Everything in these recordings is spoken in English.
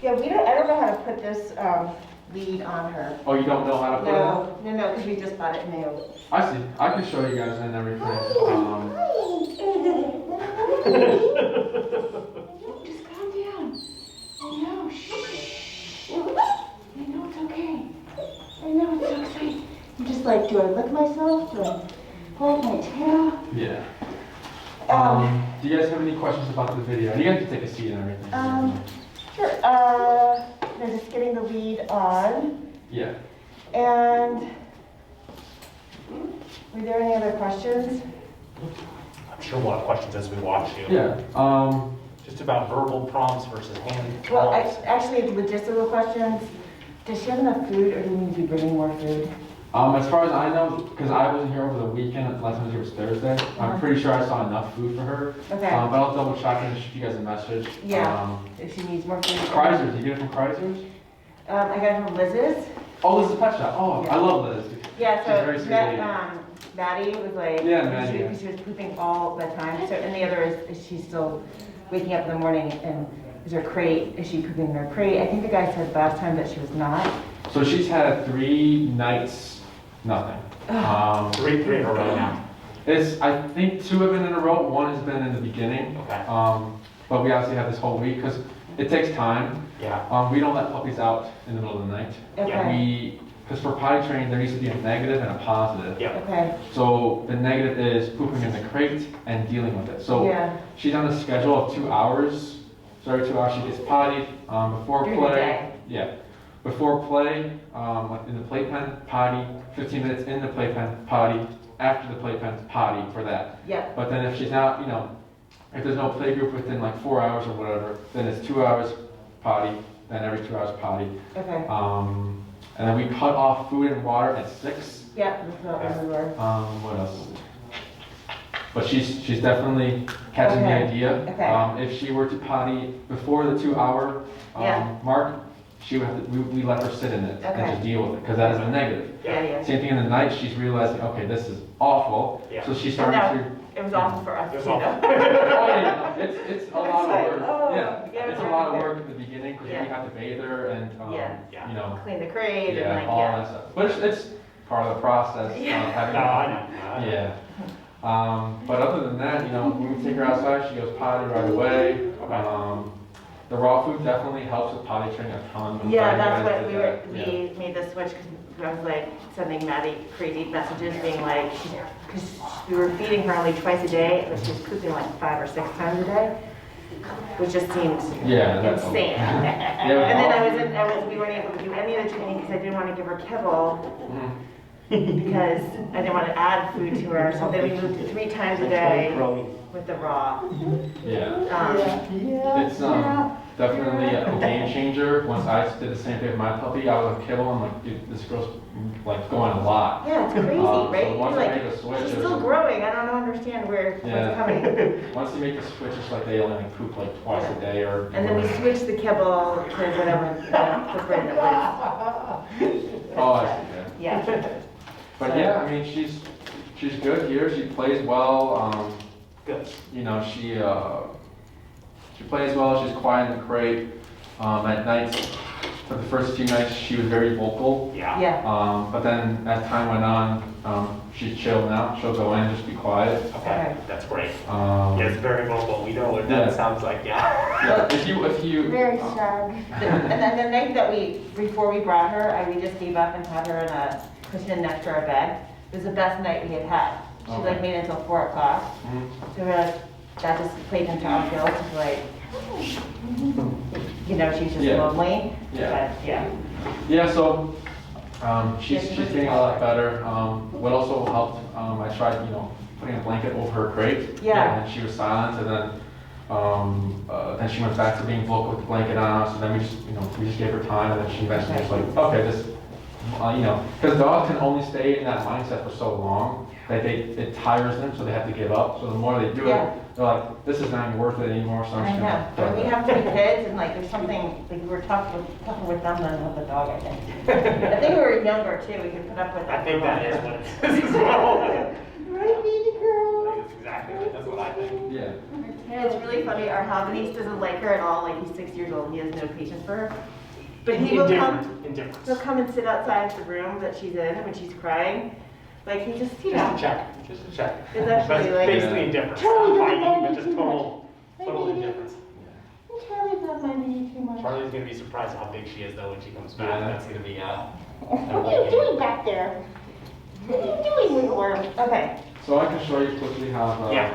Yeah, I don't know how to put this lead on her. Oh, you don't know how to put it on? No, because we just bought it new. I see. I can show you guys and everything. Just calm down. I know, shh. I know it's okay. I know it's so exciting. I'm just like, do I lick myself? Do I hold my tail? Yeah. Do you guys have any questions about the video? You guys can take a seat and everything. Sure. They're just getting the lead on. Yeah. And were there any other questions? I'm sure we'll have questions as we watch you. Yeah. Just about verbal prompts versus hand Well, prompts. actually, logistical questions. Does she have enough food, or do we need to be bringing more food? As far as I know, because I wasn't here over the weekend, last time I was here was Thursday, I'm pretty sure I saw enough food for her. Okay. But I'll double check and shoot you guys a message. Yeah. If she needs more food. Kreisers, you get it from Kreisers? I got it from Liz's. Oh, Liz's Pet Shop. Oh, Yeah. I love Liz. Yeah, She's very sweet lady. Maddie was like, Yeah, Maddie, yeah. she was pooping all the time. So, and the other is she's still waking up in the morning and is her crate, is she pooping in her crate? I think the guy said last time that she was not. So she's had 3 nights, nothing. Three in a row now. I think 2 have been in a row. 1 has been in the beginning. Okay. But we obviously have this whole week because it takes time. Yeah. We don't let puppies out in the middle of the night. Okay. Because for potty training, there needs to be a negative and a positive. Yeah. Okay. So the negative is pooping in the crate and dealing with it. So Yeah. she's on a schedule of 2 hours. So every 2 hours she gets potty. Before During the play, day. yeah. Before play, in the playpen, potty. 15 minutes in the playpen, potty. After the playpen, potty for that. Yeah. But then if she's not, if there's no play group within like 4 hours or whatever, then it's 2 hours potty. Then every 2 hours potty. Okay. And then we cut off food and water at 6. Yeah, that's not everywhere. What else? But she's definitely catching the Okay. idea. Okay. If she were to potty before the 2 hour Yeah. mark, she would have to, we let her sit in it and Okay. just deal with it because that is a negative. Yeah. Same thing in the night. She's realizing, okay, this is awful. Yeah. So she's And starting now, to. it was awful for us, It's you awful. know? Oh yeah, it's a lot of like, work. oh, Yeah, yeah, it's a yeah. lot of work at the beginning because Yeah. we have to bathe her and Yeah. Clean the crate and yeah, like, all that stuff. But it's part of the process Yeah. of having. No, I know. Yeah. But other than that, when we take her outside, she goes potty right away. The raw food definitely helps with potty training a ton. I'm Yeah, glad that's you guys what did that. we made the switch because I was like sending Maddie crazy messages being like, because we were feeding her only twice a day, but she was pooping like 5 or 6 times a day, which just seemed Yeah, that's insane. Yeah, And then we weren't able to do any of the training because I didn't want to give her kibble because I didn't want to add food to her. So then we moved to 3 times a day with the raw. Yeah. It's definitely a game changer. Once I did the same thing with my puppy, I was like kibble. I'm like, dude, this girl's like going a lot. Yeah, it's crazy, So right? once You're I like, make a switch, she's it still was- growing. I don't understand what's coming. Once you make the switch, it's like they only like poop like twice a day or. And then we switched the kibble to whatever the brand that was. Oh, I see. Yeah. Yeah. But yeah, I mean, she's good here. She plays well. Good. She plays well. She's quiet in the crate. At nights, for the first few nights, she was very vocal. Yeah. Yeah. But then as time went on, she's chilled now. She'll go in, just be quiet. Okay. That's great. Um, Yeah, it's very vocal. We know what Yeah. that sounds like. Yeah. yeah, if you. Very sad. And then the night that before we brought her, we just gave up and had her in a cushion next to our bed. It was the best night we had had. She Okay. like made it until 4 o'clock. Mhm. So we're like, that just played into our guilt. She's like, she's just Yeah. lonely. Yeah. But yeah. Yeah, so she's getting a lot better. What also helped, I tried, putting a blanket over her crate. Yeah. And she was silent, and then she went back to being vocal with the blanket on. So then we just gave her time, and then she eventually was like, okay, this, because dogs can only stay in that mindset for so long that it tires them, so they have to give up. So the more they do Yeah. it, they're like, this is not even worth it anymore. So I'm I just know. gonna And we have 3 kids, and like, there's something, like, we were tougher with them than with the dog, I think. I think we were younger too, we could put up with that. I think that is what it is. Right, baby girl? That's exactly. That's what I think. Yeah. And it's really funny, our Havanese doesn't like her at all, like he's 6 years old, he has no patience for her. But he will come, Indifference. he'll come and sit outside the room that she's in when she's crying. Like he just, you Just know. a check, just a check. It's actually That's like- basically indifference, Charlie, not don't fighting, mind but me just too total much. indifference. Charlie's not minding you too much. Charlie's gonna be surprised how big she is though when she comes back. Yeah. That's gonna be, What are you doing back there? What are you doing, little worm? Okay. So I can show you quickly how Yeah.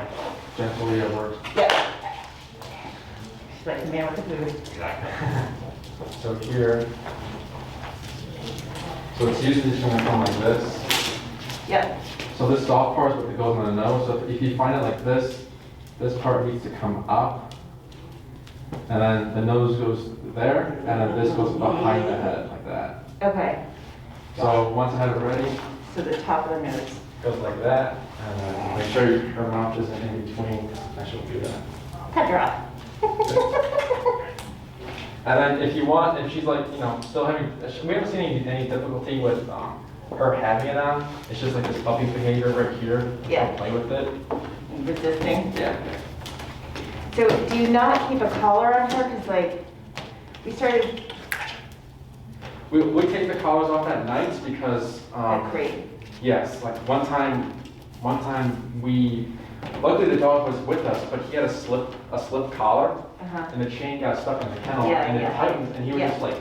gentle leader works. Yeah. She's like the man with the food. Exactly. So here, so it's usually just gonna come like this. Yep. So this soft part is what goes on the nose. So if you find it like this part needs to come up, and then the nose goes there, and then this goes behind the head like that. Okay. So once I have it ready, So the top of the nose. goes like that, and then make sure her mouth isn't in between. I should do that. Petra. And then if you want, if she's like, still having, we haven't seen any difficulty with her having it on. It's just like this puppy behavior right here. Yeah. Don't play with it. Resisting. Yeah. So do you not keep a collar on her? Because like, we started We take the collars off at nights because, at crate. yes, like one time luckily the dog was with us, but he had a slip collar, Uh-huh. and the chain got stuck in the kennel, Yeah, and it yeah. tightened, and he was Yeah. just like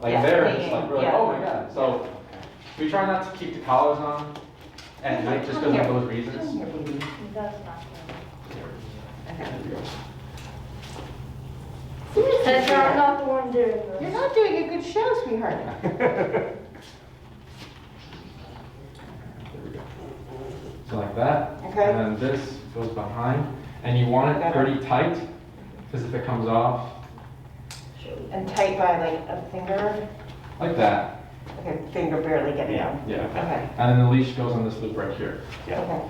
Yeah, there, and just hanging, like, we're like, yeah. oh my god. So we try not to keep the collars on at night just because of those Come reasons. here, baby. Petra, I'm not the one doing this. You're not doing a good show, sweetheart. There we go. So like that. Okay. And then this goes behind, and you want it pretty tight, because if it comes off, And tight by like a finger. like that. Okay, finger barely getting out. Yeah. Okay. And then the leash goes on this loop right here. Yeah. Okay.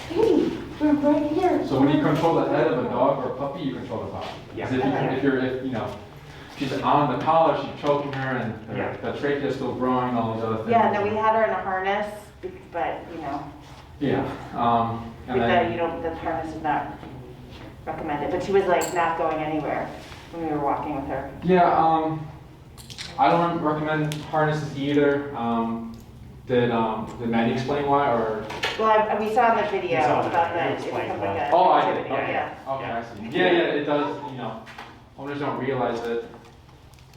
Hey, we're right here. So when you control the head of a dog or a puppy, you control the body. Yeah. 'Cause if she's on the collar, she's choking her, and Yeah. the trachea is still growing, all these other things. Yeah, no, we had her in a harness, but Yeah. And with then, the harness is not recommended. But she was like not going anywhere when we were walking with her. yeah, I don't recommend harnesses either. Did Maddie explain why, or? Well, we saw in the video We saw the about video. that. You It explained becomes like that. a Oh, I activity, did, okay. Yeah. Okay, I see. Yeah, it does, owners don't realize it,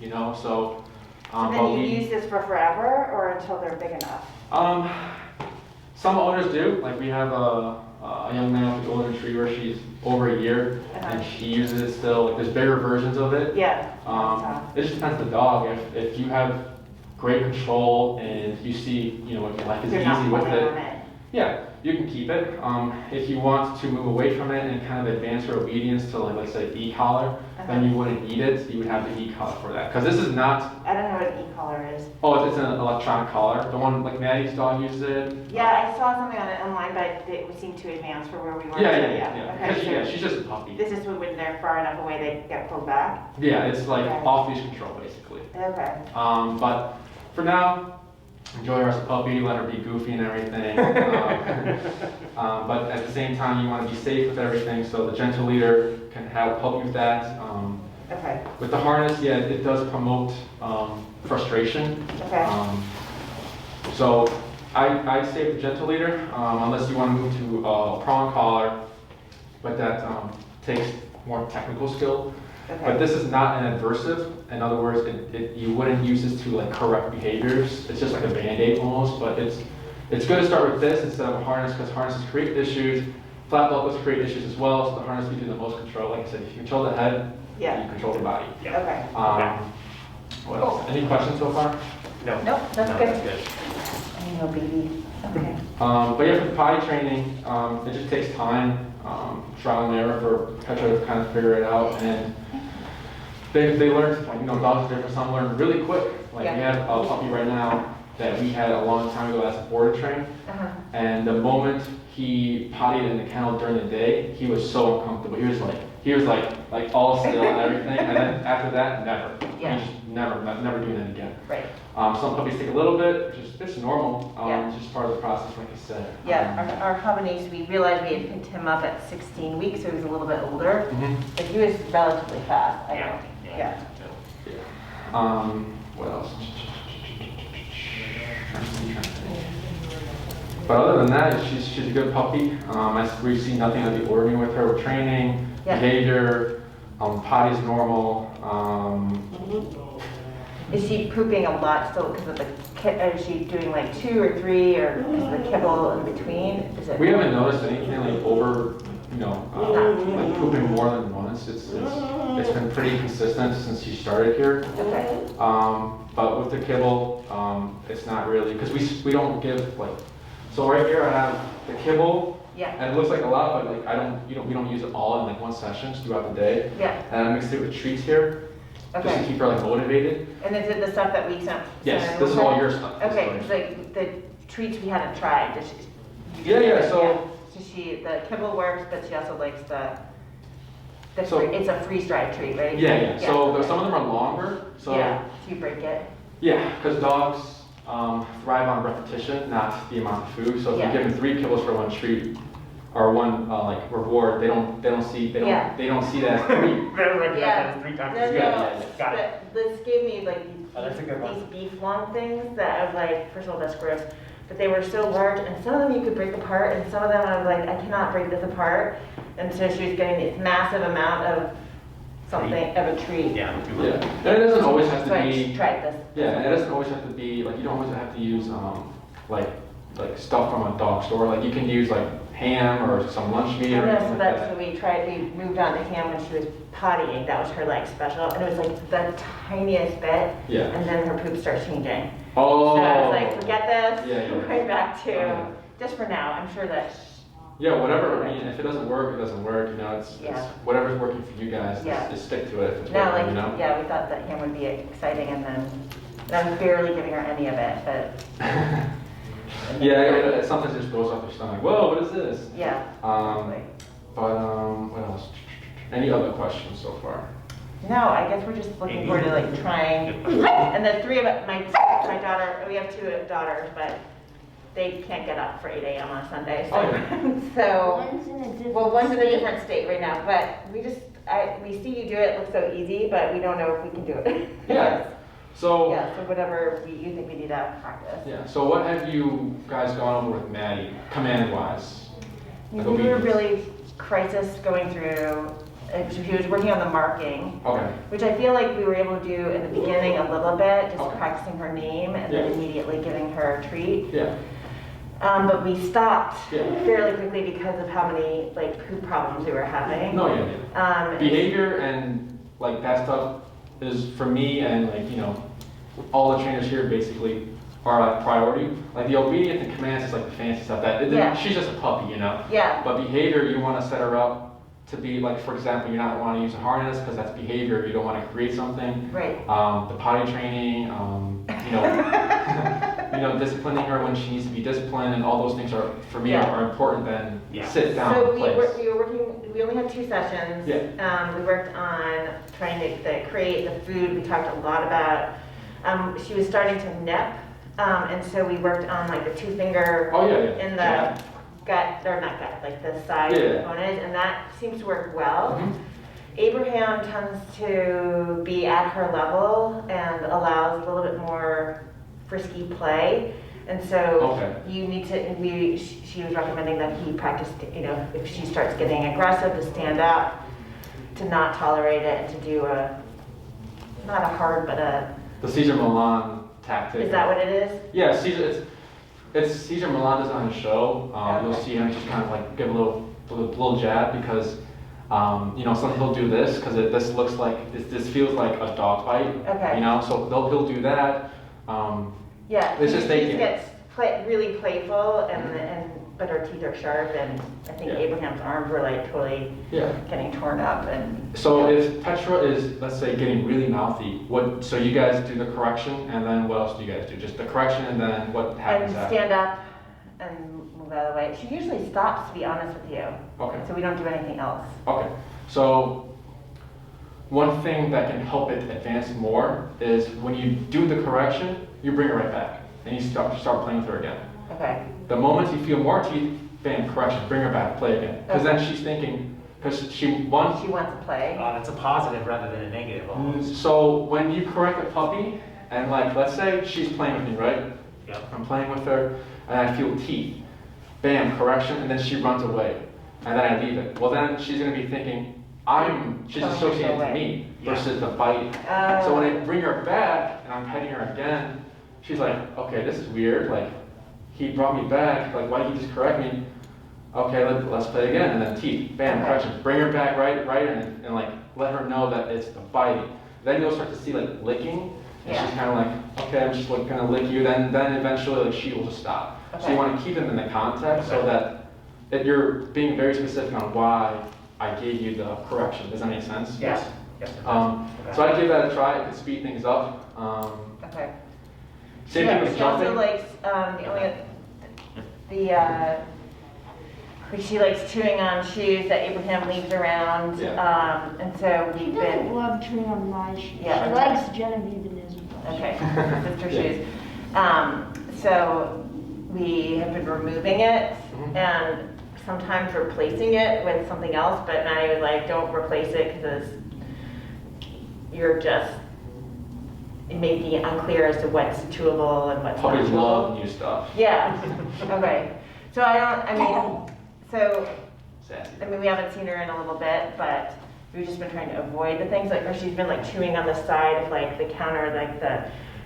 so. So but then you we- use this for forever or until they're big enough? Some owners do, like we have a young man with a golden retriever, she's over a year, and she uses it still, like there's bigger versions of it. Yeah. It just depends on the dog, if you have great control and you see, if life is You're not easy with pulling on it, it. yeah, you can keep it. If you want to move away from it and kind of advance your obedience to like, let's say e-collar, then you wouldn't need it, you would have the e-collar for that. Because this is not, I don't know what an e-collar is. oh, it's an electronic collar, the one like Maddie's dog uses it. Yeah, I saw something on it online, but it would seem too advanced for where we were. Yeah. Okay, Because, so she's just a puppy. this is when they're far enough away they get pulled back? Yeah, it's like Okay. off-leash control, basically. Okay. But for now, enjoy her as a puppy, let her be goofy and everything. But at the same time, you want to be safe with everything, so the gentle leader can help you with that. Okay. With the harness, yeah, it does promote frustration. Okay. So I stay with the gentle leader, unless you want to move to a prong collar, but that takes more technical skill. But Okay. this is not an adversive. In other words, you wouldn't use this to like correct behaviors. It's just like a Band-Aid almost, but it's good to start with this instead of a harness because harnesses create issues. Flat buckles create issues as well, so the harness gives you the most control. Like I said, if you control the head, Yeah. you control the body. Okay. What else? Any questions so far? No. Nope, that's No, good. that's good. I know, baby. Okay. But yeah, for the potty training, it just takes time, trial and error for Petra to kind of figure it out. And they learn, like, dogs are different, some learn really quick. Like we have a puppy right now that we had a long time ago as a border train. Uh-huh. And the moment he pottied in the kennel during the day, he was so uncomfortable. He was like all still and everything. And then after that, never. Yeah. He just never doing that again. Right. Some puppies take a little bit, which is it's normal. Yeah. It's just part of the process, like I said. Yeah, our Havanese, we realized we had picked him up at 16 weeks, so he was a little bit older, but he was relatively fast, I know. Yeah. What else? But other than that, she's a good puppy. We see nothing out of the ordinary with her. With training, behavior, potty's normal. Is she pooping a lot still because of the is she doing like 2 or 3 or is the kibble in between? Is it? We haven't noticed anything like over, like pooping more than once. It's been pretty consistent since she started here. Okay. But with the kibble, it's not really because we don't give like. So right here I have the kibble. Yeah. And it looks like a lot, but like we don't use it all in like one session throughout the day. Yeah. And I mixed it with treats here. Just to Okay. keep her like motivated. And is it the stuff that we sent? Yes, this is all your stuff. Okay, because like the treats we hadn't tried. Does she, Yeah. So the kibble works, but she also likes the So- it's a freeze-dried treat, right? yeah. So some of them are longer. So yeah, so you break it. yeah, because dogs thrive on repetition, not the amount of food. So if Yeah. you give them 3 kibbles for one treat or one like reward, they don't see that as 3. Yeah. 3 times. No, Yeah. Got it. but this gave me like Oh, that's a good one. these beef long things that I was like, first of all, that's gross, but they were so large, and some of them you could break apart, and some of them I was like, I cannot break this apart, and so she was getting this massive amount of something, of a treat. Yeah. Yeah, and it doesn't always have So to I be. tried this. Yeah, and it doesn't always have to be like you don't always have to use like stuff from a dog store. Like you can use like ham or some lunch meat or No, anything so like that's that. what we moved on to ham when she was pottying. That was her like special, and it was like the tiniest bit. Yeah. And then her poop starts changing. Oh. So I was like, forget this. Yeah. Right back to Okay. just for now. I'm sure that. Yeah, whatever. I mean, if it doesn't work, it doesn't work. It's Yeah. whatever's working for you guys. Yeah. Just stick to it if it's No, working. like yeah, we thought that ham would be exciting, and then I was barely giving her any of it, but Yeah, it sometimes just goes off your stomach. Whoa, what is this? yeah. But what else? Any other questions so far? No, I guess we're just looking forward to like trying. And the 3 of it, my daughter, we have 2 daughters, but they can't get up for 8 a.m. on Sunday. So, Oh, yeah. so One's in a different well, one's in a state. different state right now, but we see you do it, it looks so easy, but we don't know if we can do it. Yeah. So Yeah, so whatever you think we need to practice. yeah. So what have you guys gone over with Maddie, command-wise? Like We were obedience? really crisis going through, she was working on the marking, Okay. which I feel like we were able to do in the beginning a little bit, just Okay. practicing her name and then Yeah. immediately giving her a treat. Yeah. But we stopped Yeah. fairly quickly because of how many like poop problems we were having. No, yeah. Um, Behavior and like that stuff is for me and all the trainers here basically are like priority. Like the obedience and commands is like the fancy stuff. Yeah. She's just a puppy, Yeah, But behavior, you want to set her up to be like, for example, you're not want to use a harness because that's behavior. You don't want to create something. right. The potty training, disciplining her when she needs to be disciplined, and all those things are for me Yeah. are important than Yeah. sit down. So place. we were working, we only had 2 sessions. Yeah. We worked on trying to create the food. We talked a lot about, she was starting to nip. And so we worked on like the 2-finger Oh yeah. in the Yeah. gut, or not gut, like the side Yeah. component, and that seems to work well. Mhm. Abraham tends to be at her level and allows a little bit more frisky play. And so Okay. you need to, she was recommending that he practice, if she starts getting aggressive, to stand up, to not tolerate it, and to do not a hard, but The Caesar Milan tactic. is that what it is? Yeah, Caesar. It's Caesar Milan does it on the show. You'll Okay. see him just kind of like give a little jab because sometimes he'll do this because this looks like this feels like a dog bite. Okay. So he'll do that. Yeah, It's just she thinking. gets really playful, but her teeth are sharp, and I think Yeah. Abraham's arms were like totally Yeah. getting torn up, and So if Petra is, let's say, getting really mouthy, so you guys do the correction, and then what else do you guys do? Just the correction, and then what happens after? stand up and move move out of the way. She usually stops, to be honest with you. Okay. So we don't do anything else. Okay. So one thing that can help it advance more is when you do the correction, you bring her right back and you start playing with her again. Okay. The moment you feel more teeth, bam, correction, bring her back, play again. Because then she's thinking, because She wants to play. That's a positive rather than a negative almost. So when you correct a puppy, and like, let's say she's playing with me, right? Yeah. I'm playing with her, and I feel teeth. Bam, correction, and then she runs away. And then I leave it. Well, then she's going to be thinking, she's associated to me versus the bite. So when I bring her back, and I'm petting her again, she's like, okay, this is weird. Like, he brought me back. Like, why did he just correct me? Okay, let's play again. And then teeth, bam, correction. Bring her back right, and like, let her know that it's the bite. Then you'll start to see like licking. And she's kind of like, okay, I'm just like gonna lick you. Then eventually, like, she will just stop. Okay. So you want to keep them in the context so that you're being very specific on why I gave you the correction. Does that make sense? Yes. So I give that a try. It could speed things up. Okay. Same thing with She also jumping. likes she likes chewing on shoes that Abraham leaves around. Yeah. And so She we've doesn't been. love chewing on my shoes. Yeah, She okay. likes Genevieve and Isabel. Okay, sister Yeah. shoes. So we have been removing it Mhm. and sometimes replacing it with something else, but Maddie was like, don't replace it because it may be unclear as to what's chewable and what's not Puppies chewable. love new stuff. Yeah, okay. So Sassy. we haven't seen her in a little bit, but we've just been trying to avoid the things, like, or she's been like chewing on the side of like the counter, like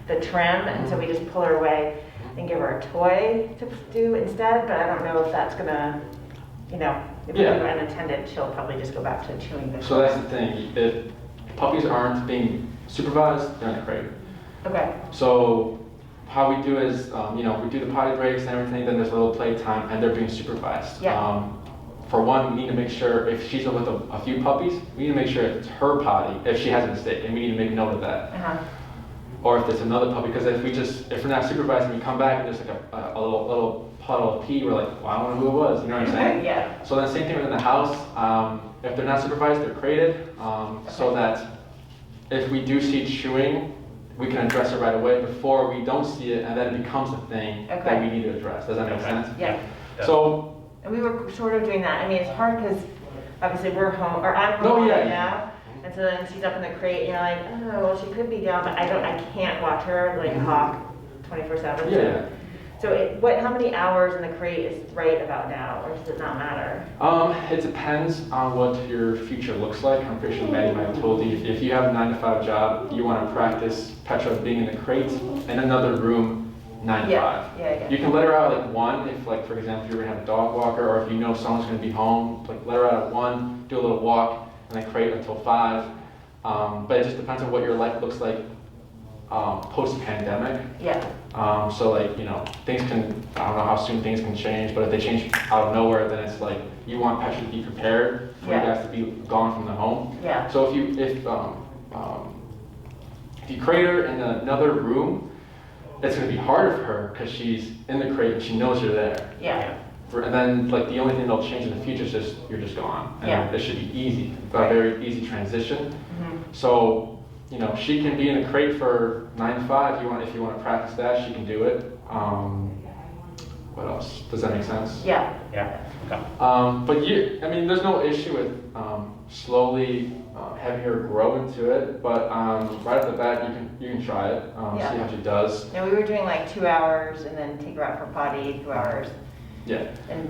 the trim, and so we just pull her away and give her a toy to do instead, but I don't know if that's gonna, if we do unattended, she'll probably just go back to chewing the So that's the thing. If puppies aren't being supervised, they're in the crate. Okay, So how we do is, we do the potty breaks and everything, then there's a little playtime, and they're being supervised. Yeah. For one, we need to make sure, if she's with a few puppies, we need to make sure it's her potty, if she has a mistake, and we need to make note of that. Or if there's another puppy, because if we're not supervising, we come back and there's like a little puddle of pee, we're like, well, I don't know who it was, you know what I'm saying? Yeah. So then same thing within the house, if they're not supervised, they're crated, so that if we do see chewing, we can address it right away before we don't see it, and then it becomes a thing that we need to address. Does that make sense? Yeah. So, And we were sort of doing that. I mean, it's hard because obviously we're home, or I'm Oh, home yeah. right now. And so then she's up in the crate, and you're like, oh, well, she could be down, but I can't watch her like hawk 24/7. yeah. So how many hours in the crate is right about now, or does it not matter? It depends on what your future looks like. I'm pretty sure Maddie might have told you, if you have a 9-to-5 job, you want to practice Petra being in the crate in another room 9 to 5. Yeah. You can let her out at 1 if, like, for example, you're going to have a dog walker, or if you know someone's going to be home, like, let her out at 1, do a little walk, and then crate until 5. But it just depends on what your life looks like post-pandemic. Yeah. So like, things I don't know how soon things can change, but if they change out of nowhere, then it's like, you want Petra to be prepared for you guys to be gone from the home. Yeah. So if you crate her in another room, it's going to be harder for her because she's in the crate and she knows you're there. Yeah. And then like the only thing that'll change in the future is just you're just gone. And it should be easy, a very easy transition. Mm-hmm. So, she can be in the crate for 9 to 5. If you want to practice that, she can do it. What else? Does that make sense? Yeah. Okay. But there's no issue with slowly having her grow into it. But right off the bat, you can try it. See how she does. Yeah, we were doing like 2 hours and then take her out for potty, 2 hours. Yeah. And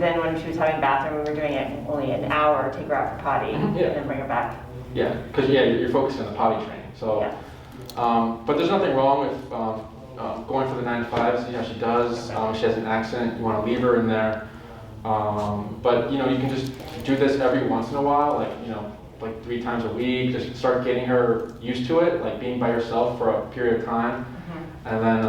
then when she was having bathroom, we were doing it only an hour, take her out for potty, and then bring her back. Yeah, because you're focusing on the potty training. So, but there's nothing wrong with going for the 9 to 5. See how she does. She has an accent. You want to leave her in there. But you can just do this every once in a while, like 3 times a week. Just start getting her used to it, like being by herself for a period of time, and then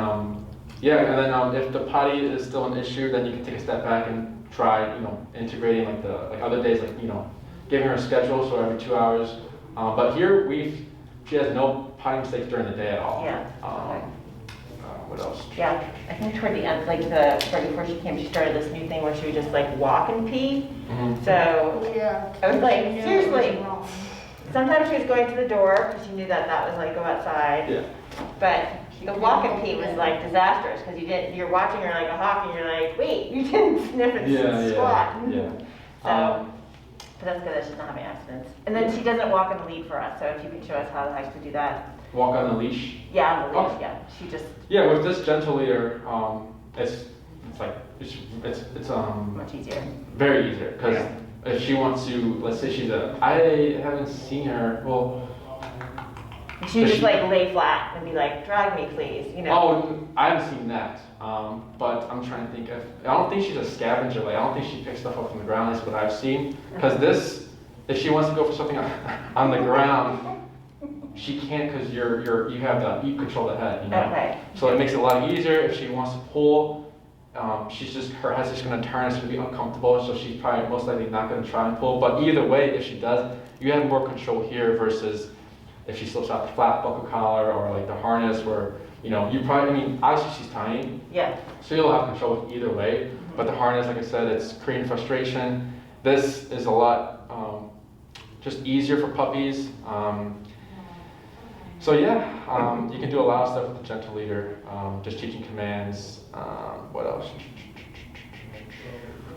if the potty is still an issue, then you can take a step back and try, integrating like other days, giving her a schedule, so every 2 hours. But here she has no potty mistakes during the day at all. Yeah. What else? Yeah, I think toward the end, like right before she came, she started this new thing where she would just like walk and pee. Mhm. So Yeah. I was like, She knew it was seriously. wrong. Sometimes she was going to the door because she knew that that was like go outside. Yeah. But the walk and pee was like disastrous because you're watching her like a hawk and you're like, wait, you didn't sniff and squat. Yeah. So, but that's good that she's not having accidents. And then she doesn't walk on the lead for us, so if you can show us how to do that. Walk on the leash. Yeah, on the leash, Okay. yeah. She just Yeah, with this gentle leader, it's like it's much easier. very easier because Yeah. if she wants to, let's say I haven't seen her. Well, She would Does just she- like lay flat and be like, drag me please, you know. oh, I haven't seen that. But I'm trying to think of. I don't think she's a scavenger. Like I don't think she picks stuff up from the ground. That's what I've seen. Because this, if she wants to go for something on the ground, she can't because you control the head. You know. Okay. So it makes it a lot easier if she wants to pull. Her head's just going to turn. It's going to be uncomfortable. So she's probably most likely not going to try and pull. But either way, if she does, you have more control here versus if she slips out the flat buckle collar or like the harness where, you know, you probably, I mean, obviously she's tiny, Yeah. so you'll have control with either way. But the harness, like I said, it's creating frustration. This is a lot just easier for puppies. So yeah, you can do a lot of stuff with the gentle leader, just teaching commands. What else?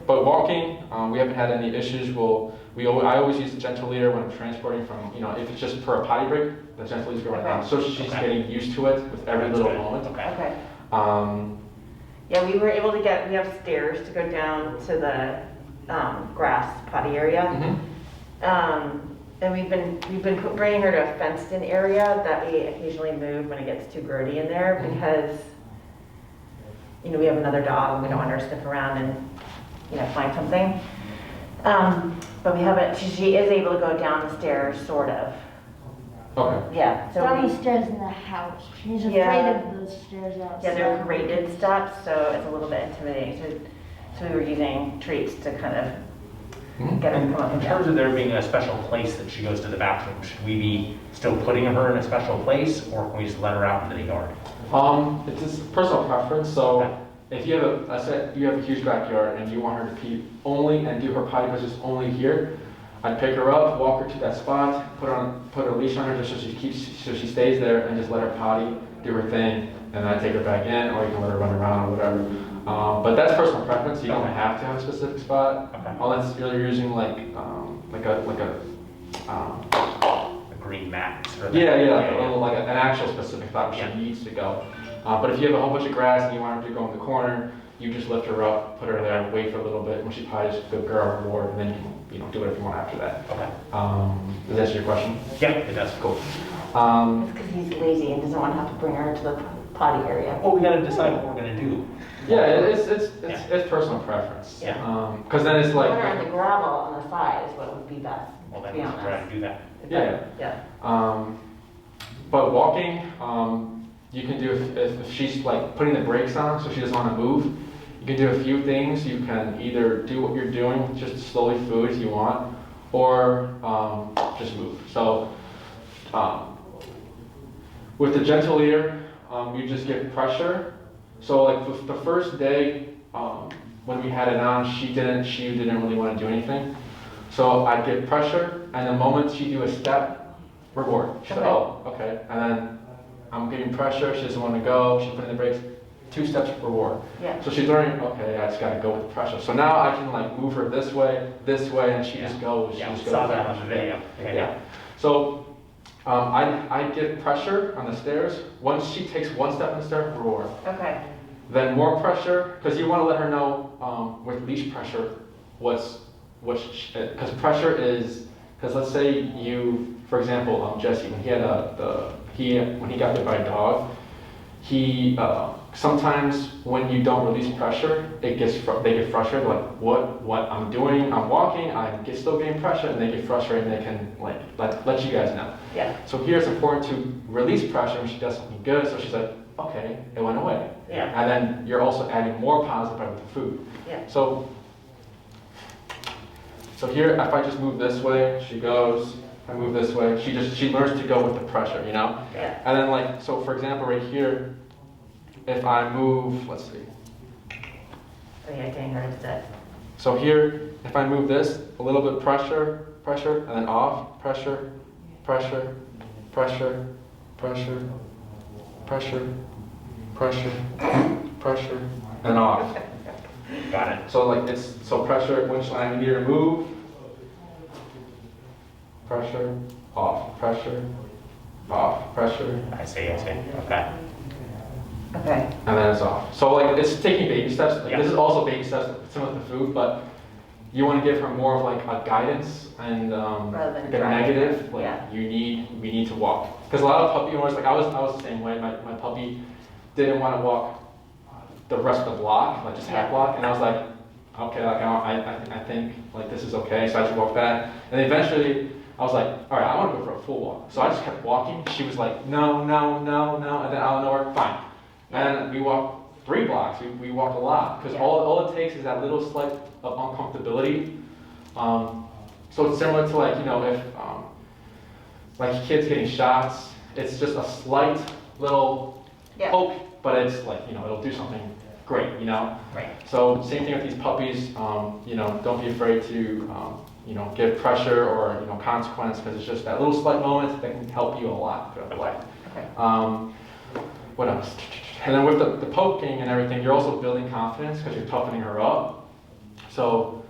But walking, we haven't had any issues. I always use the gentle leader when I'm transporting from, you know, if it's just for a potty break, the gentle leader's going around. So she's getting used to it with every That's little good. moment. Okay. Okay. Um, Yeah, we were able to we have stairs to go down to the grass potty area. mhm. And we've been bringing her to a fenced-in area that we occasionally move when it gets too grody in there because, you know, we have another dog and we don't want her to sniff around and, you know, find something. But we haven't. She is able to go down the stairs, sort of. Okay. Yeah. So Down we, the stairs in the house. She's afraid Yeah. of those stairs outside. yeah, they're graded steps, so it's a little bit intimidating. So we were using treats to kind of Mhm. get her to And come up in and terms down. of there being a special place that she goes to the bathroom, should we be still putting her in a special place, or can we just let her out into the yard? It's just personal preference. So Okay. if you have you have a huge backyard and you want her to pee only and do her potty visits only here, I'd pick her up, walk her to that spot, put a leash on her just so she stays there, and just let her potty, do her thing, and then I take her back in, or you can let her run around or whatever. But that's personal preference. You don't have to have a specific spot, Okay. unless you're using like a The green mat. Sort of yeah, thing. like a little, like an actual specific spot where Yeah. she needs to go. But if you have a whole bunch of grass and you want her to go in the corner, you just lift her up, put her there, wait for a little bit. When she potties, good girl, reward, and then you can do whatever you want after that. Okay. Does that answer your question? Yeah, it does. Cool. It's because he's lazy and doesn't want to have to bring her to the potty area. Well, we gotta decide what we're gonna do. Yeah, it's personal preference. Yeah. Because then it's Put her on like, the gravel on the side is what would be best, Well, to then be we should try honest. to do that. yeah. Yeah. But walking, you can do if she's like putting the brakes on, so she doesn't want to move. You can do a few things. You can either do what you're doing, just slowly food if you want, or just move. So with the gentle leader, you just give pressure. So like the first day when we had it on, she didn't really want to do anything. So I'd give pressure, and the moment she do a step, reward. She's like, oh, okay. And then I'm giving pressure, she doesn't want to go, she's putting the brakes, 2 steps, reward. Yeah. So she's learning, okay, I just gotta go with the pressure. So now I can like move her this way, and she just goes, Yeah, she just saw goes. that on the video. Yeah. So I give pressure on the stairs. Once she takes 1 step on the stair, reward. Okay. Then more pressure, because you want to let her know with leash pressure because pressure is, because let's say you, for example, Jesse, when he got bit by a dog, he sometimes when you don't release pressure, they get frustrated, like what I'm doing, I'm walking, still getting pressure, and they get frustrated, and they can like let you guys know. Yeah. So here it's important to release pressure when she does something good. So she's like, okay, it went away. Yeah. And then you're also adding more positive pressure with the food. Yeah. So here, if I just move this way, she goes. I move this way. She learns to go with the pressure, you know. Yeah. And then like, so for example, right here, if I move, let's see. Oh yeah, getting her to sit. So here, if I move this, a little bit pressure, pressure, and then off, pressure, pressure, pressure, pressure, pressure, pressure, pressure, and off. Got it. So like it's, so pressure, when should I need to move? Pressure, off, pressure, off, pressure, I see. Okay. Okay. and then it's off. So like it's taking baby steps. Like, Yeah. This is also baby steps, similar to food, but you want to give her more of like a guidance and Rather than like a driving her. negative. Like Yeah. we need to walk. Because a lot of puppy owners, like I was the same way. My puppy didn't want to walk the rest of the block, like just half Yeah. block, and I was like, okay, like I think like this is okay, so I just walked that, and eventually I was like, all right, I want to go for a full walk, so I just kept walking. She was like, no, no, no, no, and then out of nowhere, fine, and we walked 3 blocks. We walked a lot because Yeah. all it takes is that little slight of uncomfortability. So it's similar to like if like kids getting shots, it's just a slight little Yeah. poke, but it's like it'll do something great, Right. So same thing with these puppies, don't be afraid to, give pressure or, consequence, because it's just that little slight moment that can help you a lot throughout the life. Okay. What else? And then with the poking and everything, you're also building confidence because you're toughening her up. So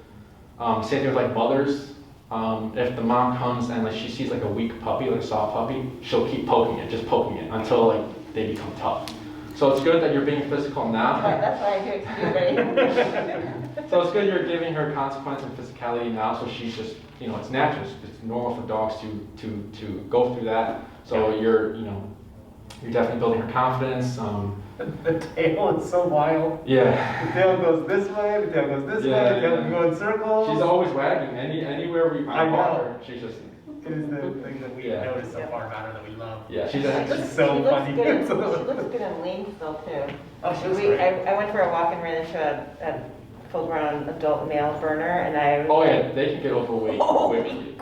same thing with like mothers. If the mom comes and like she sees like a weak puppy, like a soft puppy, she'll keep poking it, just poking it until like they become tough. So it's good that you're being physical now. That's why I do it to you, So it's good you're giving her consequence and physicality now, so she's just, it's natural. It's normal for dogs to go through that. So you're definitely building her confidence. The tail is so wild. Yeah. The tail goes this way, the tail goes this Yeah, way, the tail yeah. can go in circles. She's always wagging. Anywhere we I walk know. her, she's just. It is the thing that we Yeah. noticed so far about her that we love. Yeah, she's It's so she looks funny. Good. She looks good and lean still too. Oh, she looks great. I went for a walk and ran into a full-grown adult male burner, and I was Oh like, yeah, they can get overweight Holy quickly.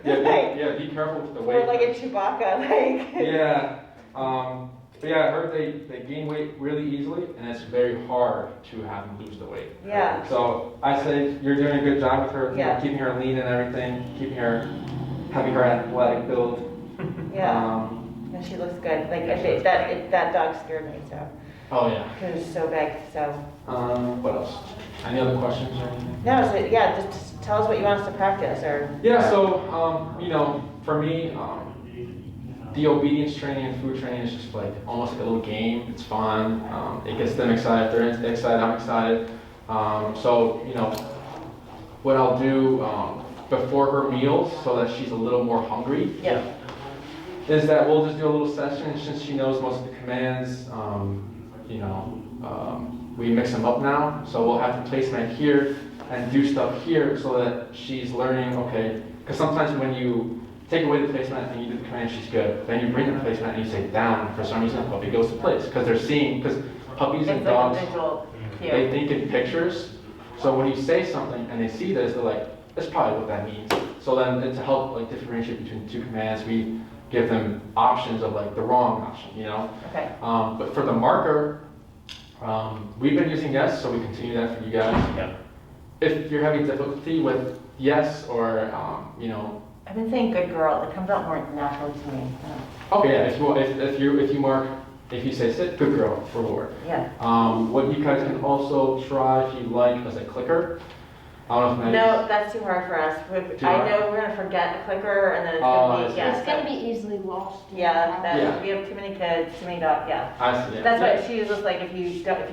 Yeah, be careful with the weight. we're like a Chewbacca, like. Yeah, but yeah, I heard they gain weight really easily, and it's very hard to have them lose the weight. Yeah. So I say you're doing a good job with her, Yeah. keeping her lean and everything, having her athletic build. Yeah. And she looks good. Like that dog scared me so. Oh yeah. Because it's so big. So. What else? Any other questions or anything? No. So yeah. Just tell us what you want us to practice or. Yeah. So for me, the obedience training and food training is just like almost like a little game. It's fun. It gets them excited. They're excited. I'm excited. So what I'll do before her meals, so that she's a little more hungry, Yeah. is that we'll just do a little session since she knows most of the commands. We mix them up now, so we'll have the placement here and do stuff here so that she's learning. Okay, because sometimes when you take away the placement and you do the command, she's good. Then you bring the placement and you say down. For some reason, the puppy goes to place because they're seeing. Because puppies and It's dogs, like a visual cue. they think in pictures. So when you say something and they see this, they're like, that's probably what that means. So then to help like differentiate between the two commands, we give them options of like the wrong option, Okay. But for the marker, we've been using yes, so we continue that for you guys. Yeah. If you're having difficulty with yes or, I've been saying good girl. It comes out more naturally to me. okay, yeah, if you say sit, good girl, reward. Yeah. What you guys can also try if you like as a clicker. I don't know if No, that's too hard for us. Too I hard? know we're gonna forget the clicker and then it's Oh, gonna I be, see. yeah. It's gonna be easily lost. Yeah, Yeah. we have too many kids, too many dogs, yeah. I see, yeah. That's what she was like, if you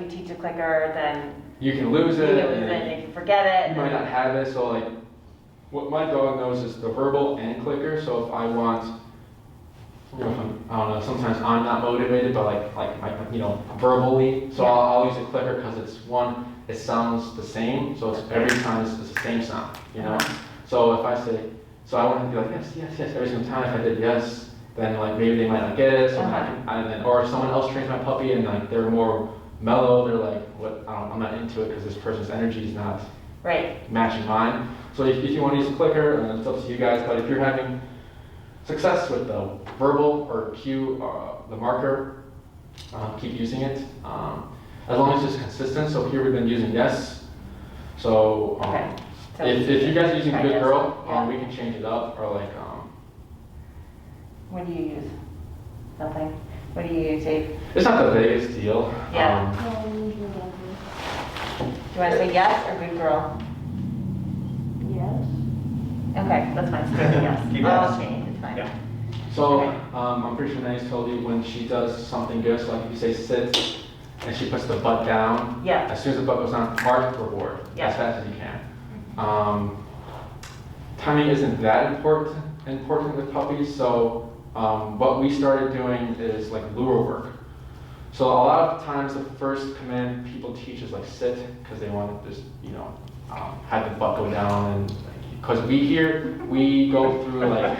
teach a clicker, then You can lose you it. lose it and and you can forget it. You might not have it, so like, what my dog knows is the verbal and clicker, so if I want, I don't know, sometimes I'm not motivated, but verbally, so I'll use a clicker because it sounds the same, so it's every time it's the same sound, So if I say, so I want to be like, yes, yes, yes, every single time. If I did yes, then like maybe they might not get it, so or if someone else trains my puppy and like they're more mellow, they're like, I'm not into it because this person's energy is not Right. matching mine. So if you want to use a clicker, it's up to you guys, but if you're having success with the verbal or cue, the marker, keep using it. As long as it's consistent. So here we've been using yes. So Okay. So if you guys are using try good yes. girl, Yeah. we can change it up or like What do you use? Nothing. What do you use, Dave? it's not the biggest deal. Yeah. Do you want to say yes or good girl? Yes. Okay, that's fine. Stay with yes. Keep I'll yes. change. It's fine. Yeah. So I'm pretty sure Nanny's told you when she does something good, so like if you say sit and she puts the butt down, Yeah. as soon as the butt goes down, mark reward Yeah. as fast as you can. Timing isn't that important with puppies, so what we started doing is like lure work. So a lot of times the first command people teach is like sit, because they want to just, have the butt go down, and because we go through like,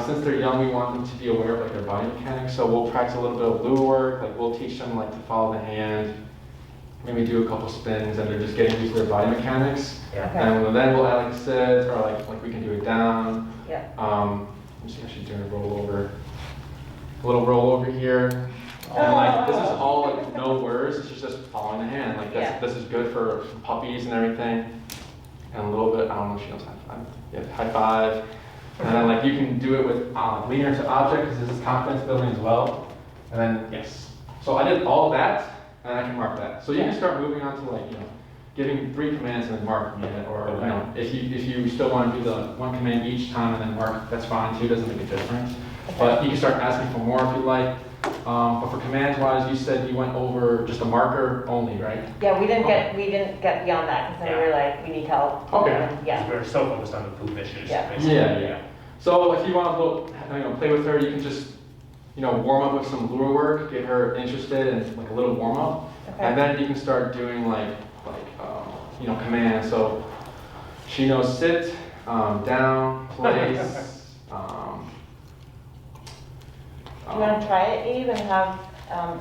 since they're young, we want them to be aware of like their body mechanics, so we'll practice a little bit of lure work, like we'll teach them like to follow the hand, maybe do a couple spins, and they're just getting used to their body mechanics. Yeah. Okay. And then we'll add like a sit, or like we can do it down. Yeah. Let me see if she's doing a rollover. A little rollover here. And like this is all like no words. She's just following the hand. Like Yeah. this is good for puppies and everything. And a little bit, I don't know if she knows high five. Yeah, high five. And then like you can do it with leaner to object, because this is confidence building as well. And then yes. So I did all that, and I can mark that. So you can start moving on to like giving 3 commands and then marking it, or if you still want to do the 1 command each time and then mark, that's fine too. Doesn't make a difference. But you can start asking for more if you like. But for commands wise, you said you went over just a marker only, right? Yeah, we didn't get beyond that because then we were like, we need help. Okay. And yeah. We're so focused on the poop issues. Yeah. basically. Yeah. So if you want to play with her, you can just warm up with some lure work, get her interested in like a little warm up, Okay. and then you can start doing like commands. So she knows sit, down, place. Do you want to try it, Eve, and have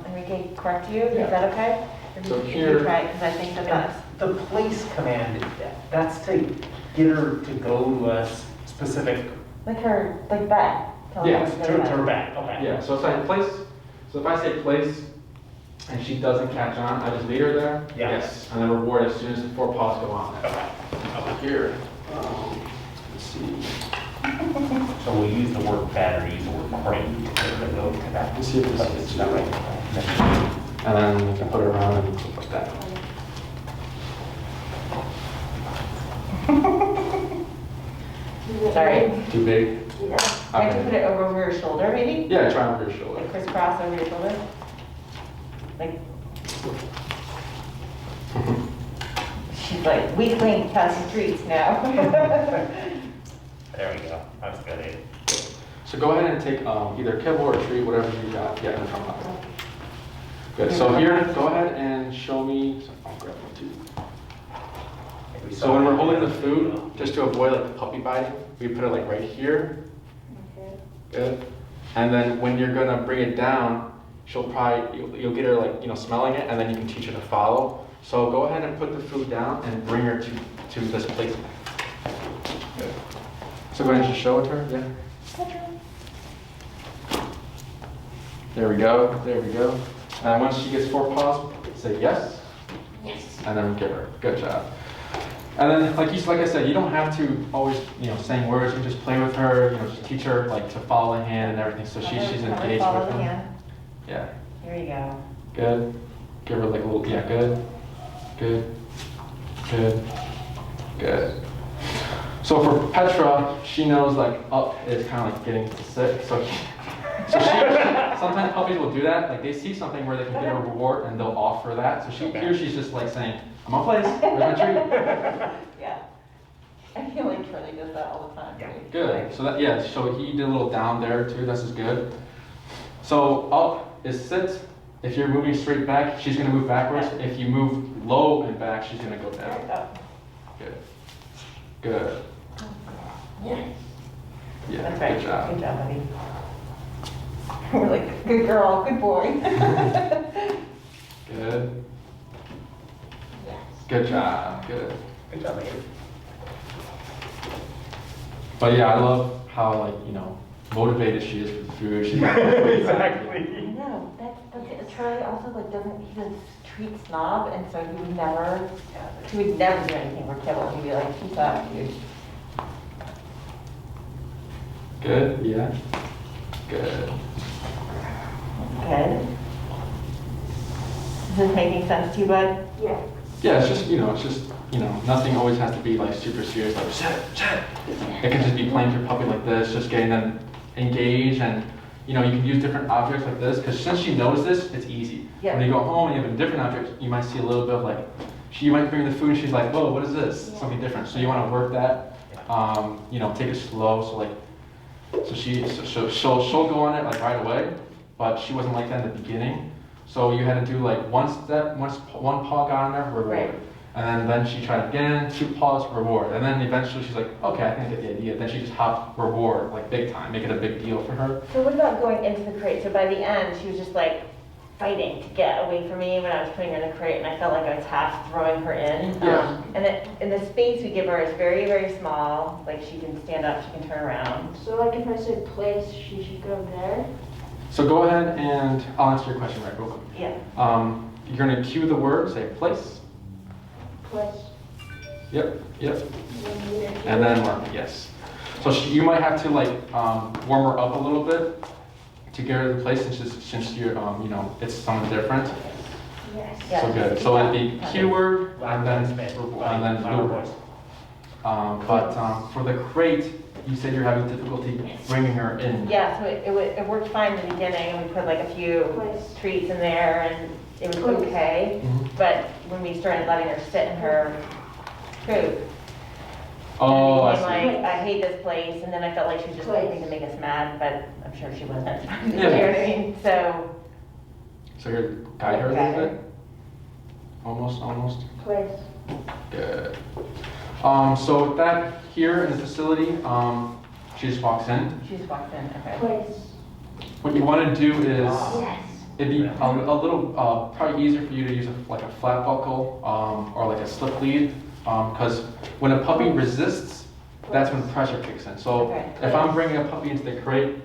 Enrique correct you? Yeah. Is that okay? So If here- you try it, because I think that's. The place command, that's to get her to go to a specific, Like her, like bed. Tell her Yeah, to to go to her bed. back, okay. Yeah, so it's like place. So if I say place and she doesn't catch on, I just lead her there. Yeah. Yes, and then reward as soon as the 4 paws go on there. Okay. Here, let's see. So we'll use the word bed or use the word crate to get her to go to that. Let's see if this But is it's not right. And then we can put her around and stuff like that. Sorry. Too big? Yeah. Might you put it over her shoulder, maybe? Yeah, try over your shoulder. Like crisscross over your shoulder? Like, she's like, weak link past the streets now. There we go. That's good, Abe. So go ahead and take either kibble or treat, whatever you got. Yeah, no problem. Good. So here, go ahead and show me. I'll grab one too. So when we're holding the food, just to avoid like the puppy biting, we put it like right here. Okay. Good. And then when you're gonna bring it down, you'll get her like smelling it, and then you can teach her to follow. So go ahead and put the food down and bring her to this place. Good. So go ahead and just show it to her. Yeah. There we go. There we go. And once she gets 4 paws, say yes. Yes. And then give her. Good job. And then, like I said, you don't have to always, saying words. You can just play with her. Just teach her like to follow the hand and everything, so she's engaged Follow with the them. hand. Yeah. Here you go. Good. Give her like a little. Yeah. Good. Good. Good. Good. So for Petra, she knows like up is kind of like getting to sit. So sometimes puppies will do that. Like they see something where they can get a reward and they'll offer that. So she's just like saying, "I'm on place. Where's my treat?" Yeah. I feel like Charlie does that all the time. Yeah. Good. So so he did a little down there too. This is good. So up is sit. If you're moving straight back, she's gonna move backwards. If you move low and back, she's gonna go down. Good. Good. Yes. Yeah. That's right. Good job. Good job, buddy. We're like, good girl, good boy. Good. Good job. Good. Good job, Abe. But yeah, I love how motivated she is for the food. She's I Exactly. know, that's it. Charlie also like doesn't, he's a treat snob, and so he would never do anything for kibble. He'd be like, peace out, dude. Good, yeah. Good. Good. Is this making sense to you, bud? Yeah. Yeah, it's just, nothing always has to be like super serious, like sit. It can just be playing with your puppy like this, just getting them engaged, and you can use different objects like this, because since she knows this, it's easy. Yeah. When you go home and you have a different object, you might see a little bit of like, you might bring the food and she's like, whoa, what is this? Yeah. Something different. So you want to work that, take it slow, so she'll go on it like right away, but she wasn't like that in the beginning. So you had to do like one step, once one paw got on there, reward. Right. And then she tried again, 2 paws, reward. And then eventually she's like, okay, I think I get the idea. Then she just hopped reward, like big time, make it a big deal for her. So what about going into the crate? So by the end, she was just like fighting to get away from me when I was putting her in the crate, and I felt like I was half throwing her in. Yeah. And the space we give her is very, very small. Like she can stand up, she can turn around. So like if I said place, she should go there? So go ahead and I'll answer your question right real quick. Yeah. You're gonna cue the word, say place. Place. Yep. And And then mark, yes. So you might have to like warm her up a little bit to get her to the place, since you're it's something different. Yes. Yeah. So good. So it'd be cue word and then Louder lure. voice. But for the crate, you said you're having difficulty bringing her in. Yeah, so it worked fine in the beginning, and we put like a few Place. treats in there, and it was Place. okay. Mhm. But when we started letting her sit in her poop, Oh, I it see. became like, I hate this place, and then I felt like she was just Place. waiting to make us mad, but I'm sure she wasn't. You Yeah. know what I mean? So, So you're guide her a Guide little her. bit? Almost. Place. Good. So with that here in the facility, she just walks in. she just walked in, okay. Place. What you want to do is, Yes. it'd be a little, probably easier for you to use like a flat buckle or like a slip lead, because when a puppy resists, that's when pressure kicks in. So Okay. if I'm bringing a puppy into the crate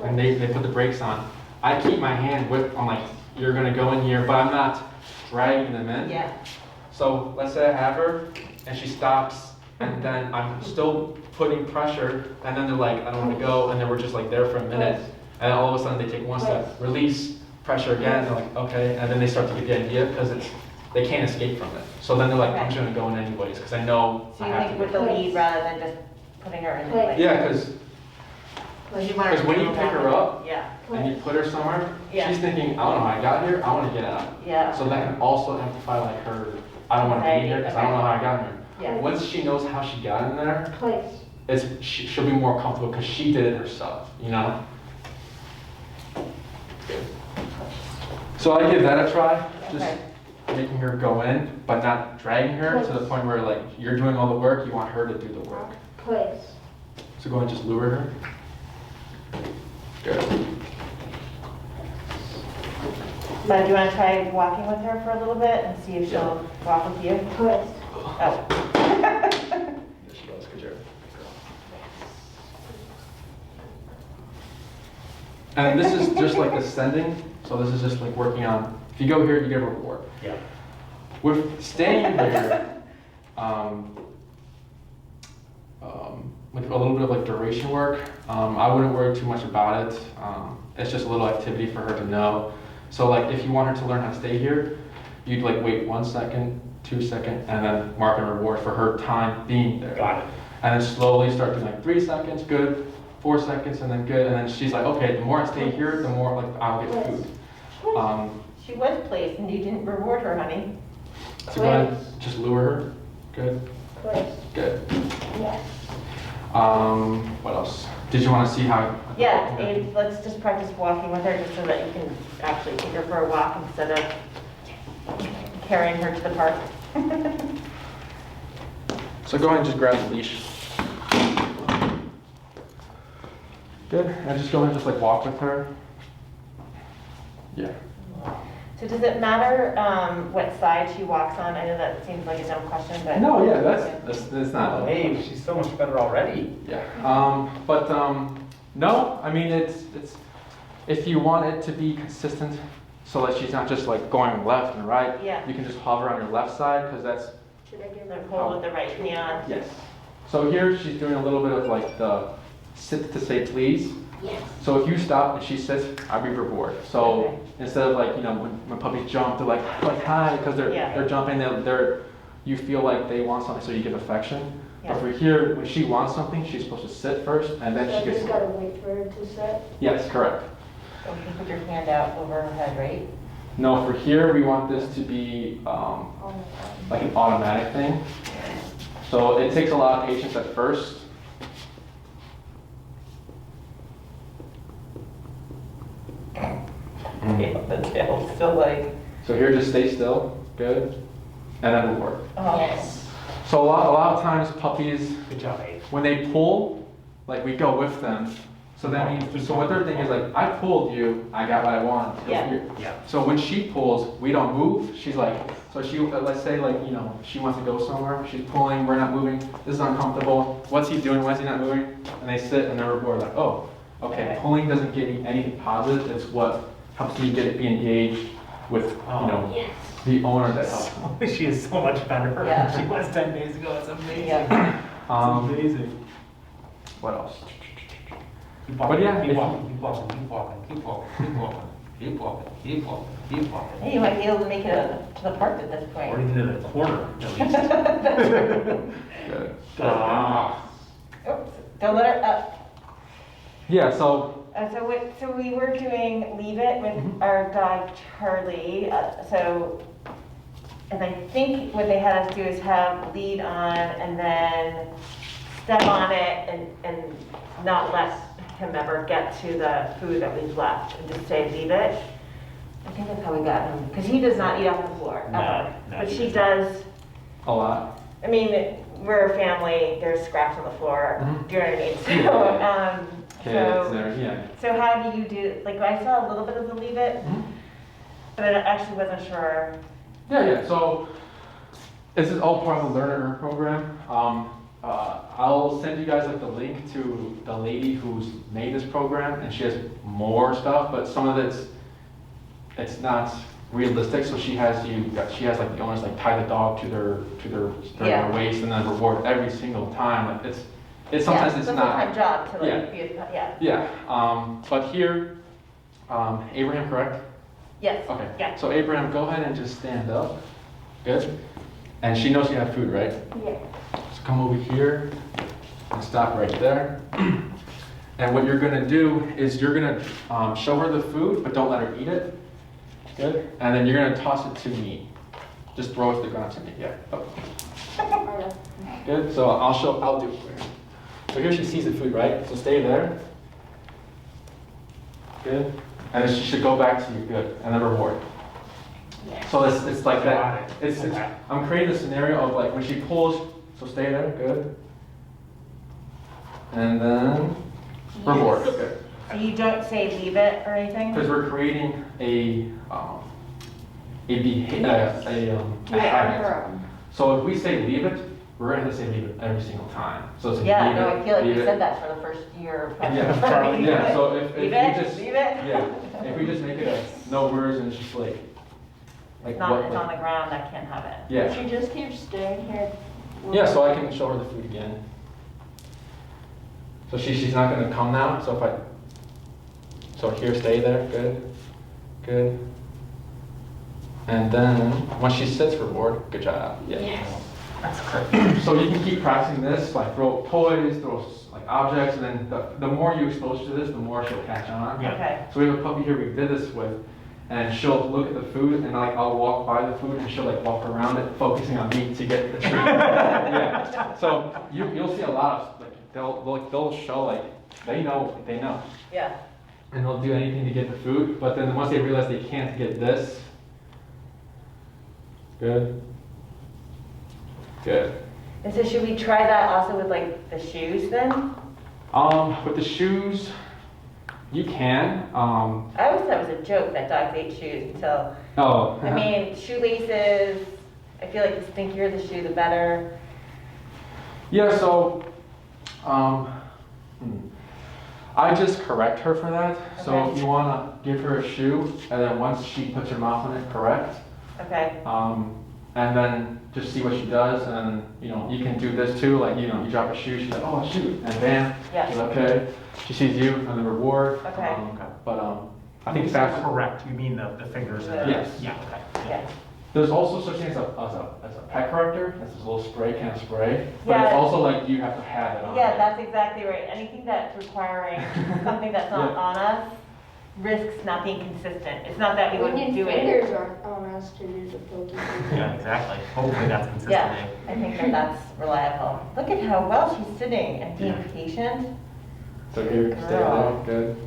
and they put the brakes on, I keep my hand I'm like, you're gonna go in here, but I'm not dragging them in. Yeah, So let's say I have her and she stops, and then I'm still putting pressure, and then they're like, I don't want to go, and then we're just like there for a minute, and all of a sudden they take one step, release, pressure again, they're like, okay, and then they start to get the idea because they can't escape from it. So then they're like, I'm just gonna go in anyways because I know so I you have think to. with the lead rather than just putting her in the Place. place? Yeah, because You want her to when you go pick back her in. up Yeah, and you put her somewhere, Yeah. she's thinking, I don't know how I got here, I want to get out. yeah. So that can also amplify like her, I don't want to be here because I don't know how I got here. Yeah. Once she knows how she got in there, Place. she'll be more comfortable because she did it herself, So I give that a try, just Okay. making her go in, but not dragging her to the point where like you're doing all the work, you want her to do the work. Place. So go and just lure her. Good. But do you want to try walking with her for a little bit and see if she'll walk with you? Place. Oh. There she goes, good job. And this is just like ascending, so this is just like working on, if you go here, you get a reward. Yeah. With staying here, with a little bit of like duration work, I wouldn't worry too much about it. It's just a little activity for her to know. So like if you want her to learn how to stay here, you'd like wait 1 second, 2 seconds, and then mark a reward for her time being there. Got it. And then slowly start doing like 3 seconds, good, 4 seconds, and then good. And then she's like, okay, the more I stay here, the more like I'll get food. She was placed and you didn't reward her, honey. So go ahead, just lure her. Good, Place. good. Yes. What else? Did you want to see how? Yeah, Okay. Abe, let's just practice walking with her just so that you can actually take her for a walk instead of carrying her to the park. So go ahead and just grab the leash. Good, and just go ahead and just like walk with her. Yeah. So does it matter what side she walks on? I know that seems like a dumb question, but. No, yeah, that's not. Hey, she's so much better already. Yeah. But No, I mean, it's, if you want it to be consistent so that she's not just like going left and right, Yeah. you can just hover on your left side because that's, Should I give her a hold with the right knee on? yes. So here she's doing a little bit of like the sit to say please. Yes. So if you stop and she sits, I bring her board. So Okay. instead of like, when puppies jump, they're like hi, because Yeah. they're jumping, you feel like they want something, so you give affection. Yeah. But for here, when she wants something, she's supposed to sit first, and then So she you gets. just gotta wait for her to sit? Yes, correct. So you can put your hand out over her head, right? No, for here, we want this to be Oh my God. like an automatic thing. So it takes a lot of patience at first. Yeah, the tail's still like, So here, just stay still, good, and then it'll work. oh. Yes. So a lot of times puppies, Good job, Abe. when they pull, like we go with them. So that means, so what they're thinking is like, I pulled you, I got what I want. Yeah. Yeah. So when she pulls, we don't move. She's like, so she, let's say like, she wants to go somewhere. She's pulling, we're not moving. This is uncomfortable. What's he doing? Why is he not moving? And they sit and they're bored like, oh, okay. Okay. Pulling doesn't get you anything positive. It's what helps you get it be engaged with, Yes. the owner that helps. She is so much better Yeah. than she was 10 days ago. It's amazing. Yeah. Um, It's amazing. What else? Keep walking, But yeah, keep if- walking, keep walking, keep walking, keep walking, keep walking, keep walking, keep walking, keep walking. Hey, you might be able to make it to the park at this Or point. even to the corner, at least. Good. Ah. Oops, don't let her up. Yeah, so, So we were doing Leave It with our dog Charlie, and I think what they had us do is have lead on and then step on it and not let him ever get to the food that we've left and just say leave it. I think that's how we got him, because he does not eat off the floor, No, ever. no, But he she does does, a lot. I mean, we're a family, there's scraps on the floor, Mhm. do you know what I mean? So, Kids, so, there, yeah. so how do you do, like, I saw a little bit of the leave it, Mhm. but I actually wasn't sure. Yeah, so this is all part of the Learn and Earn program. I'll send you guys like the link to the lady who's made this program, and she has more stuff, but some of it's not realistic. So she has like the owners like tie the dog to their Yeah. waist and then reward every single time. Like it's sometimes Yeah, it's a not. full-time job to like Yeah. be, yeah, Yeah, but here, Abraham, correct? yes, Okay. yeah. So Abraham, go ahead and just stand up. Good. And she knows you have food, right? Yeah. So come over here and stop right there. And what you're gonna do is you're gonna show her the food, but don't let her eat it. Good. And then you're gonna toss it to me. Just throw it to the ground to me. Yeah. Oh. Good. So I'll do it for her. So here she sees the food, right? So stay there. Good. And then she should go back to you. Good. And then reward. So it's like that. It's I'm creating a scenario of like when she pulls, so stay there, good. And then reward, good. So you don't say leave it or anything? Because we're creating a Yeah, habit. her own. So if we say leave it, we're gonna have to say leave it every single time. So it's Yeah, leave no, it, I feel like leave you it. said that for the first year. Yeah, Charlie, yeah. So if Leave we it, just leave it. yeah, if we just make it a no words and it's just like It's what on the ground, I can't have it. yeah. She just keeps staying here. Yeah, so I can show her the food again. So she's not gonna come now, so here, stay there, good, good. And then, when she sits, reward, good job, yeah. Yes. That's great. So you can keep practicing this, like throw toys, throw like objects, and then the more you expose her to this, the more she'll catch on. Yeah. Okay. So we have a puppy here we did this with, and she'll look at the food, and like I'll walk by the food, and she'll like walk around it, focusing on me to get the treat. Yeah. So you'll see a lot of like they'll show like they know, Yeah. and they'll do anything to get the food. But then once they realize they can't get this, good, good. And so should we try that also with like the shoes then? With the shoes, you can. I always thought it was a joke that dogs ate shoes until, Oh. I mean, shoelaces, I feel like the stinkier the shoe, the better. Yeah, so I just correct her for that. So Okay. if you wanna give her a shoe, and then once she puts her mouth on it, correct. Okay, And then just see what she does, and then, you know, you can do this too, like, you know, you drop a shoe, she's like, oh, shoot, and bam, Yeah. she's like, okay. She sees you, and the reward. Okay. But, I think Is that's that correct? You mean the fingers? and the- Yes. Yeah, okay. yeah. There's also such thing as a pet corrector. That's this little spray can of spray. But Yeah. it's also like you have to have it on. Yeah, that's exactly right. Anything that's requiring something that's not Yeah. on us risks not being consistent. It's not that we We wouldn't need do fingers it. on us to do the pokey. Yeah, exactly. Hopefully that's consistent. Yeah, I think that that's reliable. Look at how well she's sitting and being Yeah. patient. So here, stay there, Girl. good.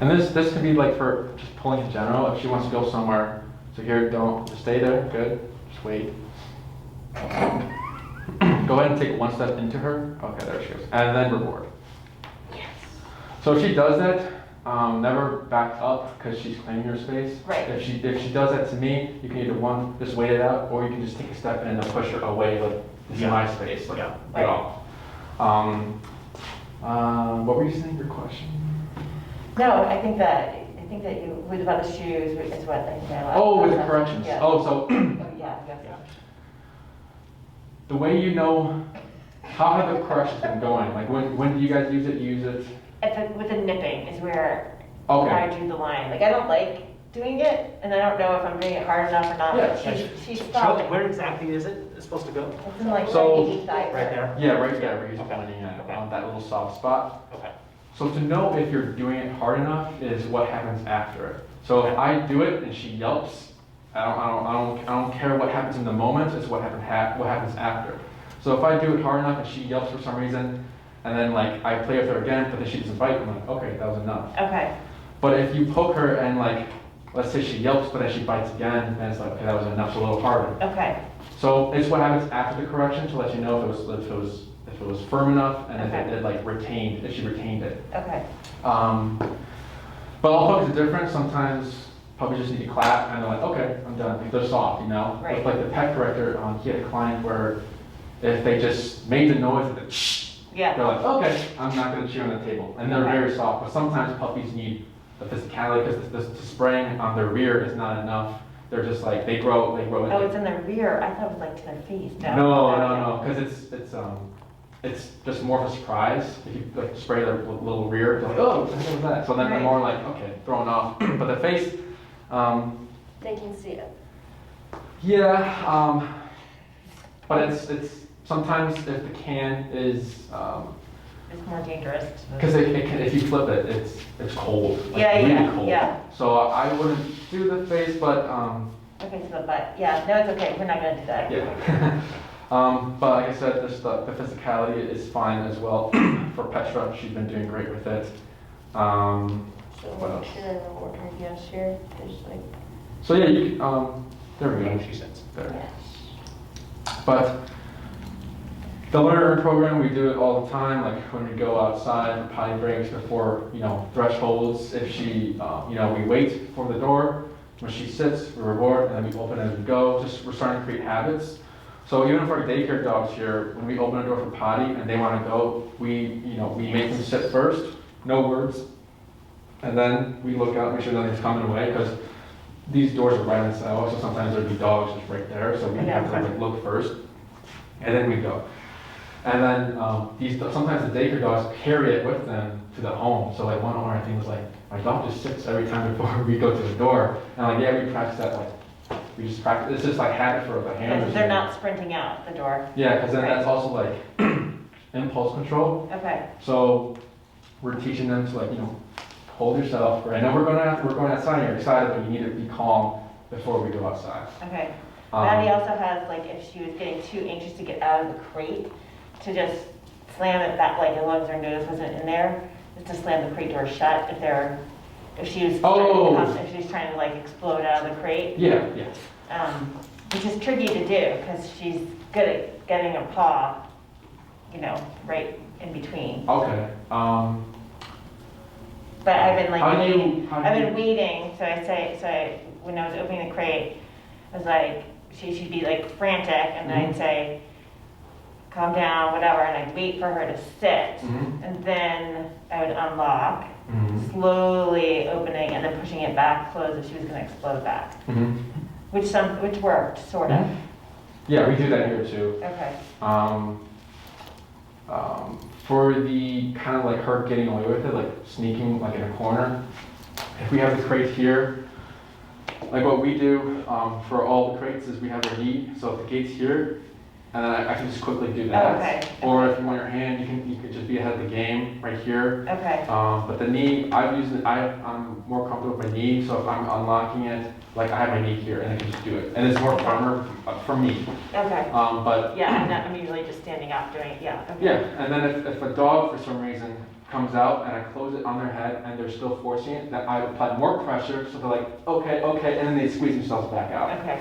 And this can be like for just pulling in general. If she wants to go somewhere, so here, don't just stay there, good. Just wait. Go ahead and take one step into her. Okay, there she goes. And then reward. Yes. So if she does that, never back up because she's claiming your space. Right. If she does that to me, you can either just wait it out, or you can just take a step and then push her away, like this is Yeah. my space, like Yeah. get off. What were you saying? Your question? No, I think that you, with about the shoes is what I think. Oh, with the corrections. Yeah. Oh, so Oh, yeah, I guess so. the way you know how have the corrections been going? Like when do you guys use it? You use it? With the nipping is where Okay. I drew the line. Like I don't like doing it, and I don't know if I'm doing it hard enough or not. Yeah. But she's Show- stopping. Where exactly is it supposed to go? It's in like So- the side. Right there? Yeah, right there, where you're Okay. pointing at Okay. that little soft spot. Okay. So to know if you're doing it hard enough is what happens after it. So if I do it and she yelps, I don't care what happens in the moment. It's what happens after. So if I do it hard enough and she yelps for some reason, and then like I play with her again, but then she doesn't bite, I'm like, okay, that was enough. Okay. But if you poke her and like, let's say she yelps, but then she bites again, then it's like, okay, that was enough, so a little harder. Okay. So it's what happens after the correction to let you know if it was firm enough and if Okay. it like retained, if she retained it. Okay. But all puppies are different. Sometimes puppies just need to clap and they're like, okay, I'm done. Because they're soft, you know? Right. With like the pet corrector, he had a client where if they just made the noise of the shh, Yeah. they're like, okay, I'm not going to chew on the table. And they're Okay. very soft. But sometimes puppies need the physicality because the spraying on their rear is not enough. They're just like, they grow. Oh, it's in their rear. I thought it was like to their face. No, because it's just more of a surprise. If you like spray their little rear, they're like, oh, what was that? So then they're Right. more like, okay, thrown off. But the face, They can see it. yeah, but it's sometimes if the can is, It's more dangerous. because if you flip it, it's cold, like Yeah, really yeah, cold. yeah. So I wouldn't do the face, but Okay, so the butt. Yeah, no, it's okay. We're not gonna do that. yeah. But like I said, the physicality is fine as well. For Petra, she's been doing great with it. So What make else? sure in order, yes, here, there's like, So yeah, you can, there we go. She sits. There. yes. But the learner program, we do it all the time, like when we go outside for potty breaks before, thresholds. If she, we wait for the door. When she sits, we reward, and then we open as we go. We're starting to create habits. So even for our daycare dogs here, when we open a door for potty and they want to go, we make them sit first, no words. And then we look out, make sure nothing's coming away, because these doors are right on the sidewalk, so sometimes there'd be dogs just right there, so we have to look first, and then we go. And then sometimes the daycare dogs carry it with them to the home. So like one owner I think was like, my dog just sits every time before we go to the door. And I'm like, yeah, we practice that, like we just practice. It's just like habit for the handlers. Because they're not sprinting out the door. Yeah, because then Right. that's also like impulse control. Okay. So we're teaching them to like hold yourself. Right? I know we're going outside. You're excited, but you need to be calm before we go outside. Okay. Maddie also has, like, if she was getting too anxious to get out of the crate, to just slam it back, like, as long as her nose wasn't in there, just to slam the crate door shut if she was if she's trying to, like, explode out of the crate. Yeah. Which is tricky to do, because she's good at getting a paw, right in between. Okay. But I've been, like, How do you- waiting, how do I've you- been waiting, when I was opening the crate, I was like, she'd be like frantic, and then I'd say, calm down, whatever, and I'd wait for her to sit. Mhm. And then I would unlock, Mhm. slowly opening and then pushing it back, close if she was gonna explode back. Mhm. Which worked, sort of. Mhm. Yeah, we do that here too. Okay. For the kind of like her getting away with it, like sneaking like in a corner, if we have the crate here, like what we do for all the crates is we have a knee, so if the gate's here, and then I can just quickly do that. Okay. Or if you want your hand, you can just be ahead of the game right here. Okay. But the knee, I'm more comfortable with my knee, so if I'm unlocking it, like I have my knee here and I can just do it. And it's more firmer for me. Okay. But Yeah, I'm usually just standing up doing it, yeah. Okay. yeah, and then if a dog for some reason comes out and I close it on their head and they're still forcing it, then I apply more pressure so they're like, okay, and then they squeeze themselves back out. Okay.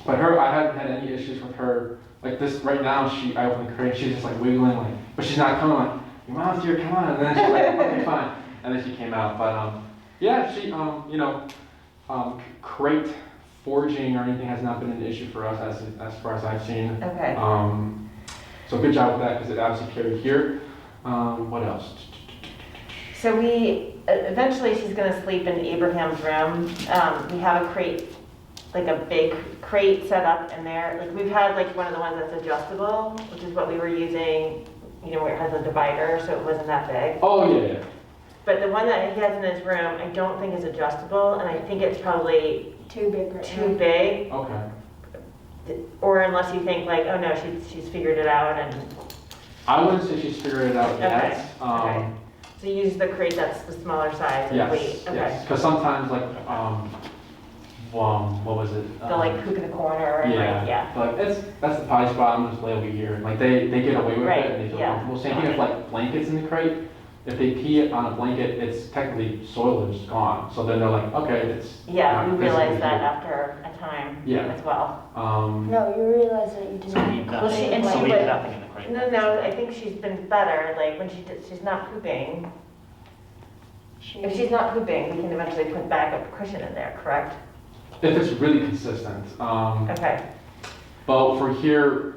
But I haven't had any issues with her. Like this right now, I open the crate, she's just like wiggling, like, but she's not coming. Like, your mom's here, come on. And then she's like, okay, fine. And then she came out. But yeah, she, crate forging or anything has not been an issue for us as far as I've seen. Okay. So good job with that because it obviously carried here. What else? So eventually she's gonna sleep in Abraham's room. We have a crate, like a big crate set up in there. Like we've had like one of the ones that's adjustable, which is what we were using, where it has a divider, so it wasn't that big. Oh, yeah. But the one that he has in his room, I don't think is adjustable, and I think it's probably Too big right too now. big. Okay. Or unless you think like, oh no, she's figured it out and. I wouldn't say she's figured it out yet. Okay. Okay. So you use the crate that's the smaller size and Yes, wait. Okay. yes. Because sometimes like, what was it? The like poop in the corner and like, yeah. Like that's the potty spot. I'm just lay over here. Like they get away with Right, it and they feel yeah. comfortable. Same thing with like blankets in the crate. If they pee on a blanket, it's technically soil is gone. So then they're like, okay, it's. Yeah, not we realized physically that here. after a time Yeah. as well. No, you realize that you didn't. So leave Well, she- nothing, and so she leave would- nothing in the crate. No, I think she's been better, like when she's not pooping. If she's not pooping, we can eventually put back a cushion in there, correct? If it's really consistent. Okay, But for here,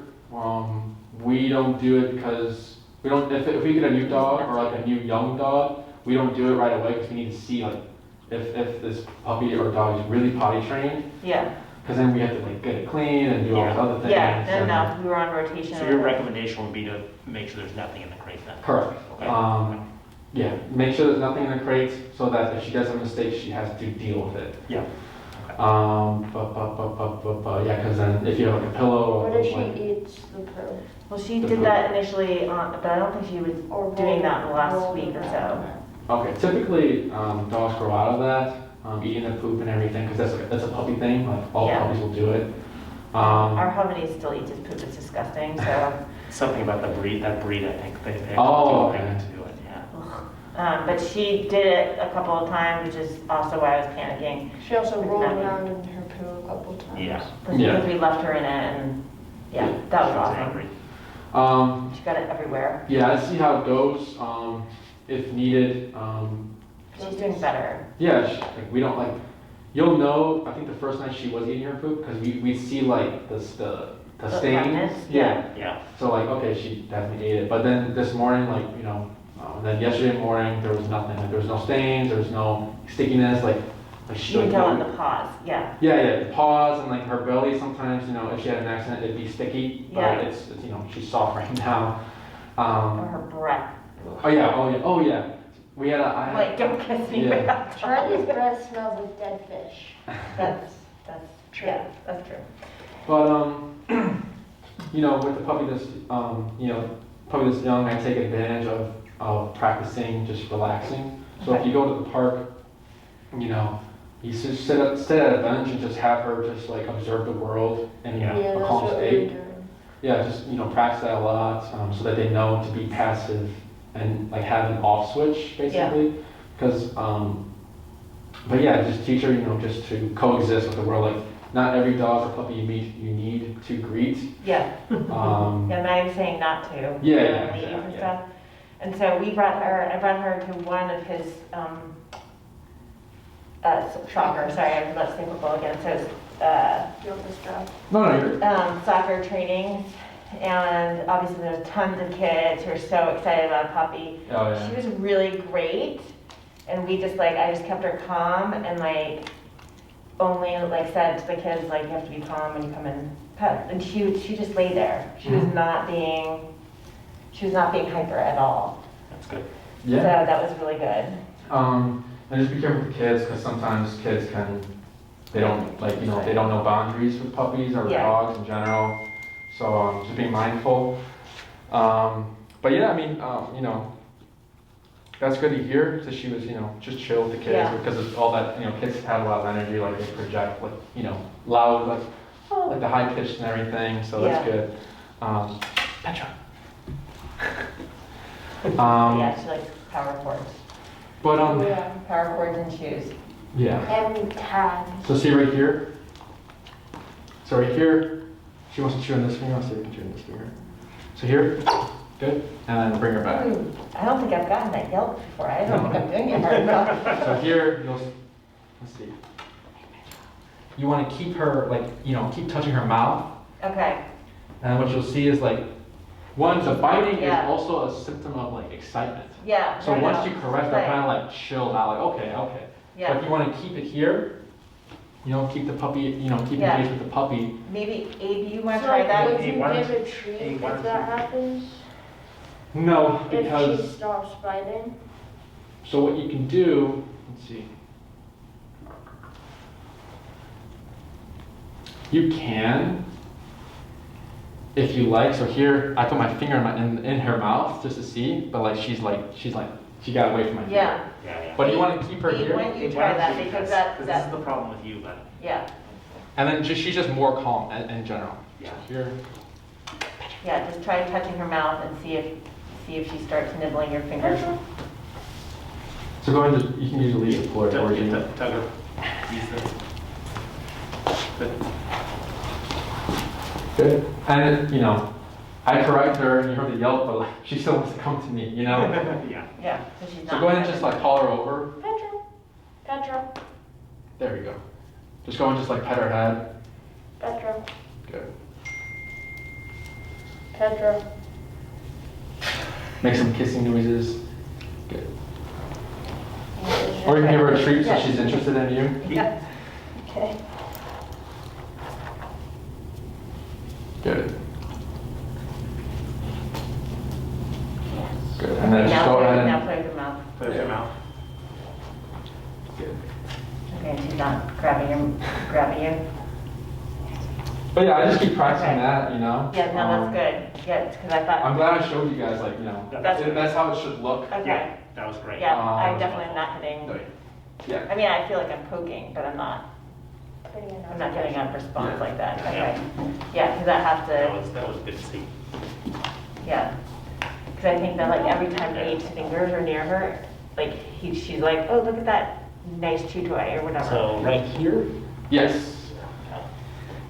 we don't do it because we don't. If we get a new dog or like a new young dog, we don't do it right away because we need to see like if this puppy or dog is really potty trained. yeah, Because then we have to like get it clean and do all these other things. yeah, and- no, we were on rotation. So your recommendation would be to make sure there's nothing in the crate then? Correct. Okay. Yeah, make sure there's nothing in the crate so that if she does a mistake, she has to deal with it. Yeah. Yeah, because then if you have like a pillow or What if she like, eats the poo? Well, she did that initially but I don't think she was Or doing that in the last roll week or it so. out? okay, typically dogs grow out of that, eating the poop and everything, because that's a puppy thing. Like all Yeah. puppies will do it. Our Hubby still eats his poop, it's disgusting, so. Something about that breed, I think they have Oh, to do okay. it to do it, yeah. But she did it a couple of times, which is also why I was panicking. She also rolled Exactly. around in her poo a couple times. Yeah. Because Yeah. we left her in it and, yeah, that was She awesome. angry. She got it everywhere. Yeah, I see how it goes. If needed, She's doing better. yeah, like we don't like. You'll know. I think the first night she was eating her poop because we see like the stain. redness? Yeah. Yeah. So like, okay, she definitely ate it. But then this morning, like, then yesterday morning, there was nothing. Like, there was no stains, there was no stickiness. Like You can tell in the paws, yeah. Yeah, the paws and like her belly. Sometimes, if she had an accident, it'd be sticky. Yeah. But it's she's soft right now. Or her breath. Oh yeah. We had Like, don't kiss me. Yeah. Charlie's breath smells like dead fish. That's true. Yeah, that's true. But with the puppy puppy that's young, I take advantage of practicing just relaxing. So if you go to the park, you just sit at a bench and just have her just like observe the world in Yeah. Yeah, a that's calm what we're state. doing. Yeah, just practice that a lot so that they know to be passive and like have an off switch basically. Because but yeah, just teach her just to coexist with the world. Like not every dog or puppy you meet you need to greet. Yeah. Um, Yeah, I'm not saying not to. Yeah, Leave yeah, and yeah. stuff. And so I brought her to one of his, soccer, sorry, I forgot to say football again, so, You want this job? no, you're. soccer trainings. and obviously there's tons of kids who are so excited about a puppy. Oh, yeah. She was really great, and we just like, I just kept her calm and like only like said to the kids like, you have to be calm when you come in pet, and she just lay there. She was not being hyper at all. That's good. So Yeah. that was really good. And just be careful with kids, because sometimes kids they don't like, they don't know boundaries with puppies or Yeah. dogs in general. So just be mindful. But yeah, I mean, that's good to hear that she was, just chill with the kids, Yeah. because of all that, kids have a lot of energy, like they project, like, loud, like, oh, like the high pitched and everything. So that's Yeah. good. Petra. Yeah, she likes power cords. But Yeah. Power cords and shoes. yeah. And tags. So see right here? So right here, she wants to chew on this finger. Let's see if we can chew on this finger. So here, good, and then bring her back. I don't think I've gotten that yelp before. I don't think I'm doing it hard enough. So here, let's see. You want to keep her, like, keep touching her mouth. Okay, And what you'll see is like, one, the biting Yeah. is also a symptom of like excitement. yeah. So I once know. you caress, they're kind of like chilled out, like, okay. But Yeah, if you want to keep it here, keep the puppy, keep Yeah. engaged with the puppy. maybe Abe, you want to So try like, that? would Hey, you why don't give a you- treat hey, why if don't that you- happens? No, If she because, stops biting? so what you can do, let's see. You can, if you like. So here, I put my finger in her mouth just to see, but like she got away from my finger. Yeah, Yeah. But you want to keep her Abe, here, why don't you Hey, try why that, don't you- because this that, is the problem with you, but yeah, and then she's just more calm in general. Yeah. So here, yeah, just try touching her mouth and see if she starts nibbling your fingers. so go ahead and you can use the lead for it, or you can. Tugger. Use this. Good. Good. And I correct her, and you heard the yelp, but like she still wants to come to me, Yeah. Yeah, so she's not. So go ahead and just like call her over. Petra. Petra. There we go. Just go and just like pet her head. Petra. Good. Petra. Make some kissing noises. Good. Or you can give her a treat so Yeah. she's interested in you. Yeah. Okay. Good. Good. And then just go ahead Now and. play with her mouth. Put it in your mouth. Good. Okay, she's not grabbing you. But yeah, I just keep practicing Okay. that, Yeah, no, that's good. Yeah, because I thought, I'm glad I showed you guys, like, that's how it should look. okay, Yeah, that was great. yeah, I definitely am not hitting. Yeah. I mean, I feel like I'm poking, but I'm not getting a response Yeah. like that. Yeah. Okay. Yeah, because I have to, That was good to see. yeah. Because I think that like every time Abe's fingers are near her, like she's like, oh, look at that nice chew toy or whatever. So right here. Yes.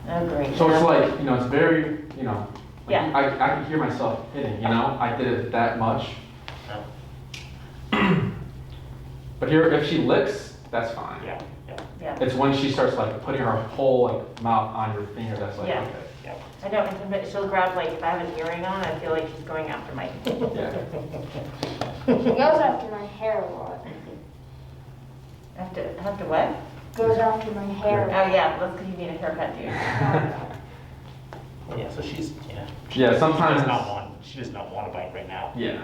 Oh, great. So it's like, it's very, like, Yeah. I can hear myself hitting, I did it that much. But here, if she licks, that's fine. Yeah. Yeah, It's when she starts like putting her whole like mouth on your finger that's like, Yeah. okay. I know, and sometimes she'll grab, like, if I have an earring on, I feel like she's going after my, Yeah. She goes after my hair a lot. have to what? Goes after my Oh, hair. yeah, that's because you need a haircut, dude. Yeah, so she's, Yeah, sometimes. She does not want to bite right now. Yeah.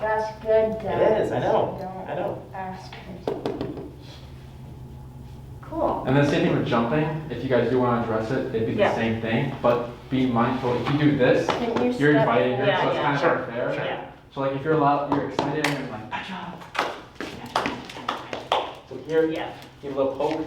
That's good, Dad. It is, I know, Don't I know. ask her. Cool. And then same thing with jumping. If you guys do want to address it, it'd be the Yeah. same thing. But be mindful. If you do this, Can you you're step- inviting her, Yeah, so it's yeah. kind of Sure, unfair. sure. Yeah. So like if you're excited and you're like, Petra. So here, Yeah. give a little poke.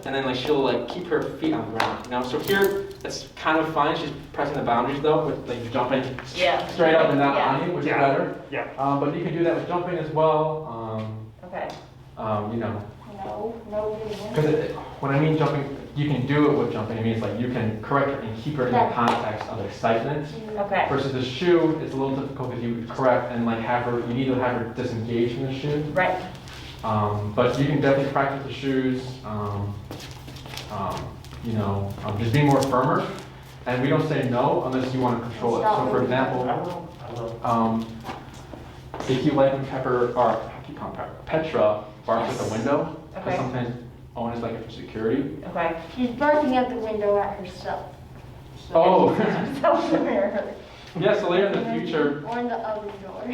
And then like she'll like keep her feet on the ground. So here it's kind of fine. She's pressing the boundaries though, with like jumping Yeah. straight up and not Yeah. on you, which Yeah. is better. Yeah. But you can do that with jumping as well. Okay. No reason. Because when I mean jumping, you can do it with jumping. It means like you can correct her and keep her in the context of excitement. Okay. Versus the shoe, it's a little difficult because you correct and like you need to have her disengage from the shoe. Right. But you can definitely practice the shoes. just being more firmer. And we don't say no unless you want to control it. So for example, I will. if you like when Petra barks at the window, because Okay. sometimes Owen is like it for security. Okay. She's barking at the window at herself. Oh, Self-aware. yeah, so later in the future, Or in the other door.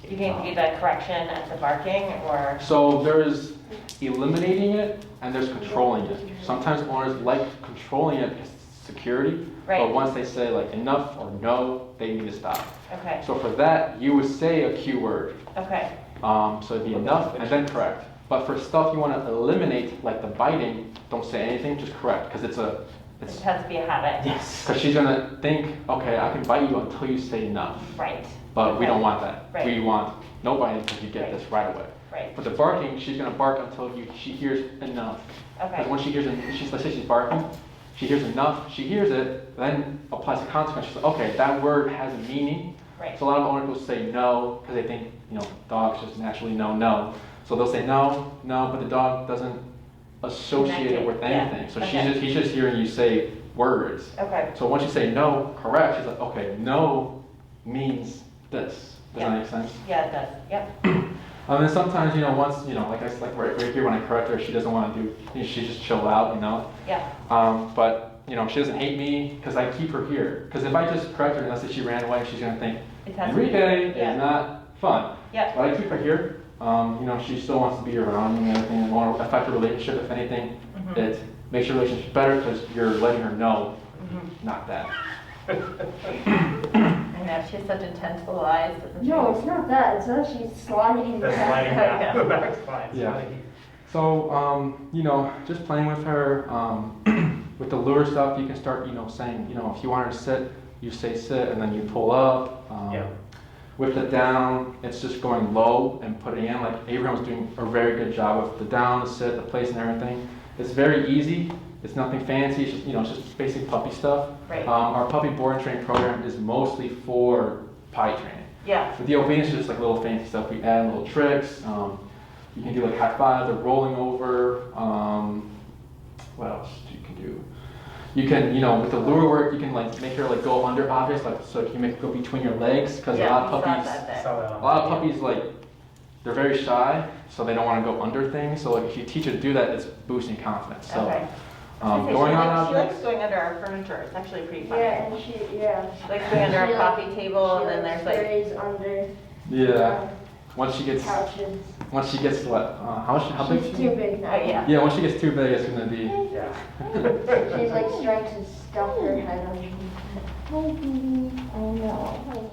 You can do the correction at the barking or? so there's eliminating it and there's controlling it. Sometimes owners like controlling it because it's security, Right. but once they say like enough or no, they need to stop. Okay, So for that, you would say a cue word. okay, So it'd be enough and then correct. But for stuff you want to eliminate, like the biting, don't say anything, just correct, because it has to be a habit. yes, because she's gonna think, okay, I can bite you until you say enough. Right, But we Okay. don't want that. Right. We want no biting because you get Right. this right away. right, But the barking, she's gonna bark until she hears enough. Because okay, when she hears, let's say she's barking, she hears enough, she hears it, then applies a consequence. She's like, okay, that word has a meaning. right, So a lot of owners will say no because they think, dogs just naturally know no. So they'll say no, no, but the dog doesn't associate it with Yeah. anything. So Okay. he's just hearing you say words. okay, So once you say no, correct, she's like, okay, no means this. Does Yeah. that make sense? yeah, it does, yep, And then sometimes, once, like right here when I correct her, she doesn't want to do, she just chill out, yeah, But, she doesn't hate me because I keep her here. Because if I just correct her and let's say she ran away, she's going to think, it has. Enrique Yeah. is not fun. Yeah, But I keep her here. She still wants to be around me and everything. And want to affect her relationship, if anything. Mhm. It makes your relationship better because you're letting her know, Mhm. not that. I know, she has such intense little eyes, doesn't she? No, it's not that. It's that she's sliding That's back. sliding back, the back's fine. It's Yeah. fine. So, just playing with her. With the lure stuff, you can start, saying, if you want her to sit, you say sit, and then you pull up. Yeah. With the down, it's just going low and putting in. Like Abraham was doing a very good job with the down, the sit, the place, and everything. It's very easy. It's nothing fancy. It's just, it's just basic puppy stuff. Right. Our puppy board and train program is mostly for potty training. Yeah, With the obedience, it's just like little fancy stuff. We add little tricks. You can do like high fives or rolling over. What else you can do? You can, with the lure work, you can like make her like go under objects, like so you can make her go between your legs, because yeah, a lot we of saw puppies, that bit. Saw that on a lot of video. puppies like they're very shy, so they don't want to go under things. So like if you teach her to do that, it's boosting confidence. So Okay. I was gonna say, going on she likes objects. going under our furniture, it's actually pretty funny. Yeah, and she She likes going under She our coffee table, and then there's like, stays under Yeah. Once she gets couches. what? How big? She's Is too she? big now. oh yeah. Yeah. Once she gets too big, it's gonna be. She's like trying to stuff her head underneath. Hi, baby. I know.